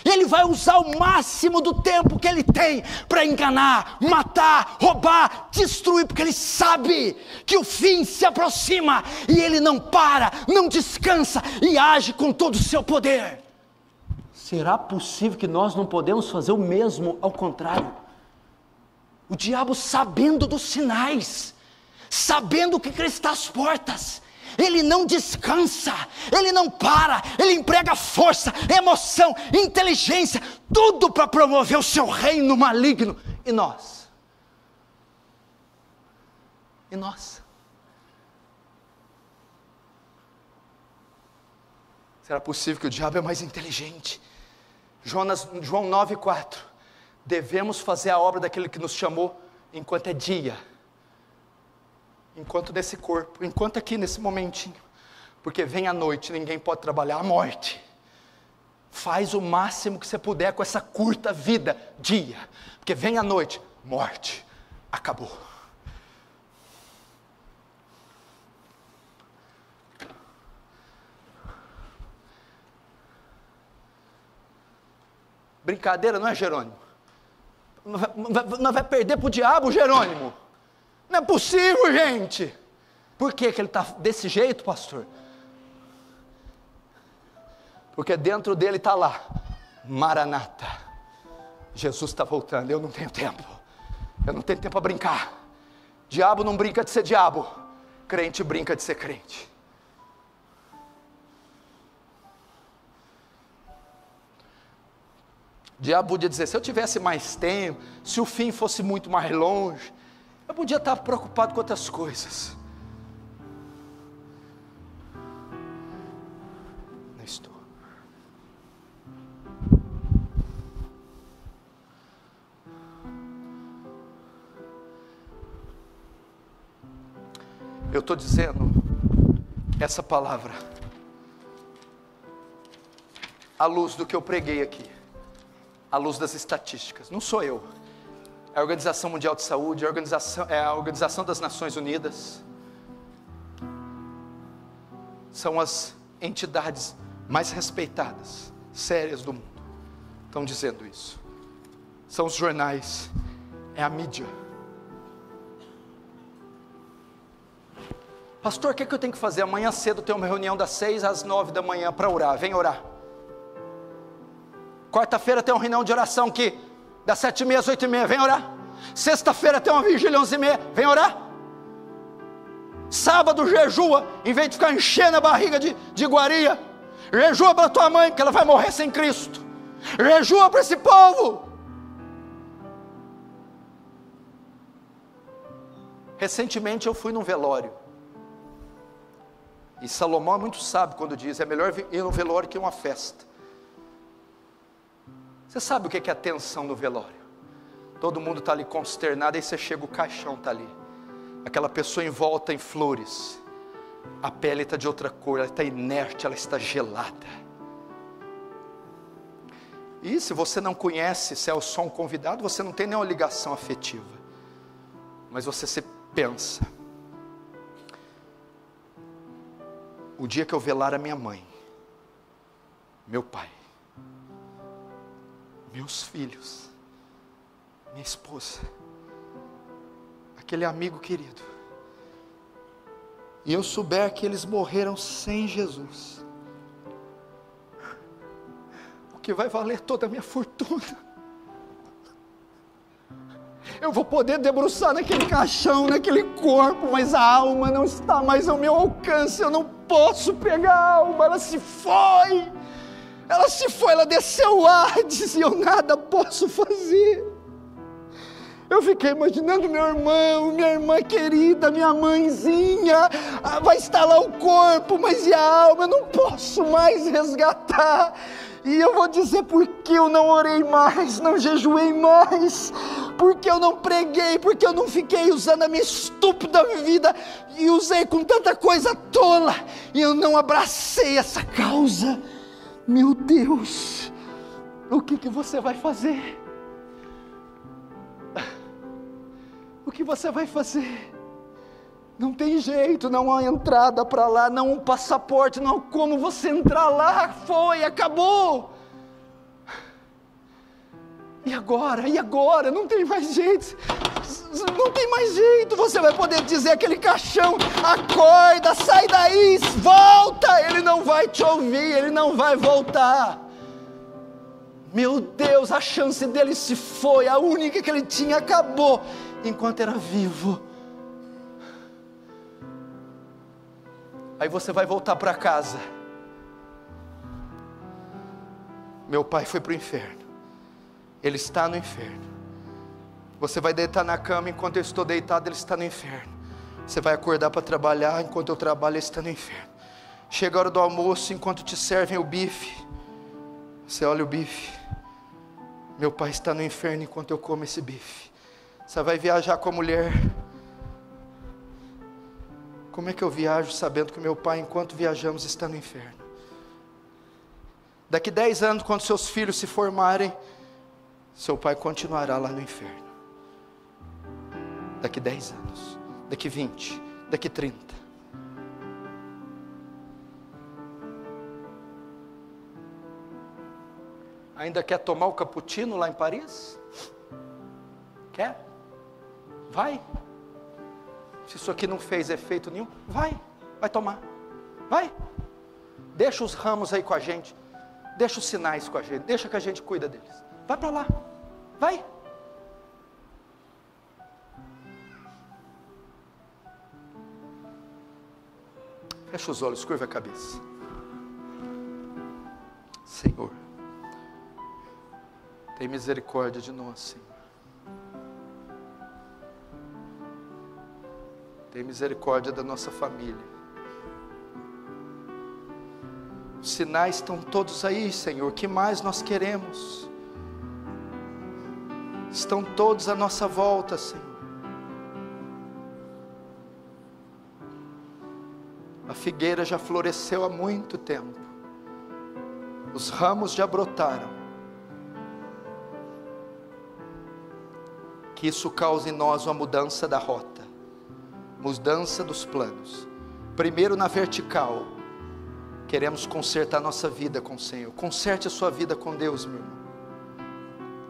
S1: Ele vai usar o máximo do tempo que ele tem para enganar, matar, roubar, destruir, porque ele sabe que o fim se aproxima e ele não para, não descansa e age com todo o seu poder. Será possível que nós não podemos fazer o mesmo ao contrário? O diabo, sabendo dos sinais, sabendo que Cristo está às portas, ele não descansa, ele não para, ele emprega força, emoção, inteligência, tudo para promover o seu reino maligno. E nós? E nós? Será possível que o diabo é mais inteligente? João 9,4. Devemos fazer a obra daquele que nos chamou enquanto é dia. Enquanto nesse corpo, enquanto aqui nesse momentinho, porque vem a noite, ninguém pode trabalhar, a morte. Faz o máximo que você puder com essa curta vida, dia, porque vem a noite, morte, acabou. Brincadeira, não é, Jerônimo? Não vai perder para o diabo, Jerônimo? Não é possível, gente. Por que ele está desse jeito, pastor? Porque dentro dele está lá, Maranata, Jesus está voltando. Eu não tenho tempo, eu não tenho tempo para brincar. Diabo não brinca de ser diabo, crente brinca de ser crente. O diabo podia dizer, se eu tivesse mais tempo, se o fim fosse muito mais longe, eu podia estar preocupado com outras coisas. Não estou. Eu estou dizendo essa palavra à luz do que eu preguei aqui, à luz das estatísticas. Não sou eu. É a Organização Mundial de Saúde, é a Organização das Nações Unidas. São as entidades mais respeitadas, sérias do mundo. Estão dizendo isso. São os jornais, é a mídia. Pastor, o que eu tenho que fazer? Amanhã cedo tem uma reunião das 6 às 9 da manhã para orar. Vem orar. Quarta-feira tem uma reunião de oração aqui, das 7h30 às 8h30, vem orar. Sexta-feira tem uma vigília 11h30, vem orar. Sábado jejua, em vez de ficar enchendo a barriga de iguaria. Jejua para tua mãe, porque ela vai morrer sem Cristo. Jejua para esse povo. Recentemente eu fui num velório. E Salomão é muito sábio quando diz, é melhor ir no velório que uma festa. Você sabe o que é a tensão no velório? Todo mundo está ali consternado, aí você chega, o caixão está ali. Aquela pessoa envolta em flores. A pele está de outra cor, ela está inerte, ela está gelada. E se você não conhece, se é só um convidado, você não tem nenhuma ligação afetiva. Mas você se pensa. O dia que eu velar a minha mãe, meu pai, meus filhos, minha esposa, aquele amigo querido, e eu souber que eles morreram sem Jesus, o que vai valer toda a minha fortuna, eu vou poder debruçar naquele caixão, naquele corpo, mas a alma não está mais ao meu alcance, eu não posso pegar a alma, ela se foi, ela desceu o Hades, e eu nada posso fazer. Eu fiquei imaginando meu irmão, minha irmã querida, minha mãezinha, vai estar lá o corpo, mas e a alma? Eu não posso mais resgatar. E eu vou dizer por que eu não orei mais, não jejuei mais, porque eu não preguei, porque eu não fiquei usando a minha estúpida vida e usei com tanta coisa tola, e eu não abracei essa causa. Meu Deus, o que você vai fazer? O que você vai fazer? Não tem jeito, não há entrada para lá, não há um passaporte, não há como você entrar lá, foi, acabou. E agora? Não tem mais jeito, você vai poder dizer aquele caixão, acorda, sai daí, volta, ele não vai te ouvir, ele não vai voltar. Meu Deus, a chance dele se foi, a única que ele tinha acabou, enquanto era vivo. Aí você vai voltar para casa. Meu pai foi para o inferno, ele está no inferno. Você vai deitar na cama, enquanto eu estou deitado, ele está no inferno. Você vai acordar para trabalhar, enquanto eu trabalho, ele está no inferno. Chega a hora do almoço, enquanto te servem o bife, você olha o bife, meu pai está no inferno enquanto eu como esse bife. Você vai viajar com a mulher. Como é que eu viajo sabendo que meu pai, enquanto viajamos, está no inferno? Daqui 10 anos, quando seus filhos se formarem, seu pai continuará lá no inferno. Daqui 10 anos, daqui 20, daqui 30. Ainda quer tomar o cappuccino lá em Paris? Quer? Vai. Se isso aqui não fez efeito nenhum, vai tomar, vai. Deixa os ramos aí com a gente, deixa os sinais com a gente, deixa que a gente cuida deles. Vai para lá, vai. Fecha os olhos, curva a cabeça. Senhor, tem misericórdia de nós, Senhor. Tem misericórdia da nossa família. Os sinais estão todos aí, Senhor. O que mais nós queremos? Estão todos à nossa volta, Senhor. A figueira já floresceu há muito tempo. Os ramos já brotaram. Que isso cause em nós uma mudança da rota, mudança dos planos. Primeiro na vertical, queremos consertar nossa vida com o Senhor. Conserte a sua vida com Deus, meu irmão.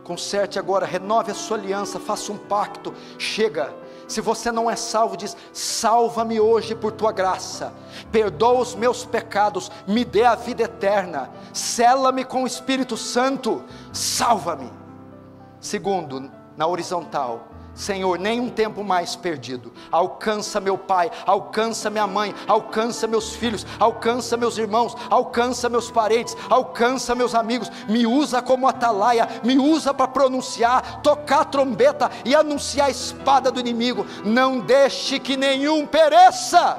S1: Conserte agora, renove a sua aliança, faça um pacto. Chega, se você não é salvo, diz: salva-me hoje por tua graça, perdoa os meus pecados, me dê a vida eterna, sela-me com o Espírito Santo, salva-me. Segundo, na horizontal, Senhor, nem um tempo mais perdido. Alcança meu pai, alcança minha mãe, alcança meus filhos, alcança meus irmãos, alcança meus parentes, alcança meus amigos. Me usa como atalaia, me usa para pronunciar, tocar a trombeta e anunciar a espada do inimigo. Não deixe que nenhum pereça.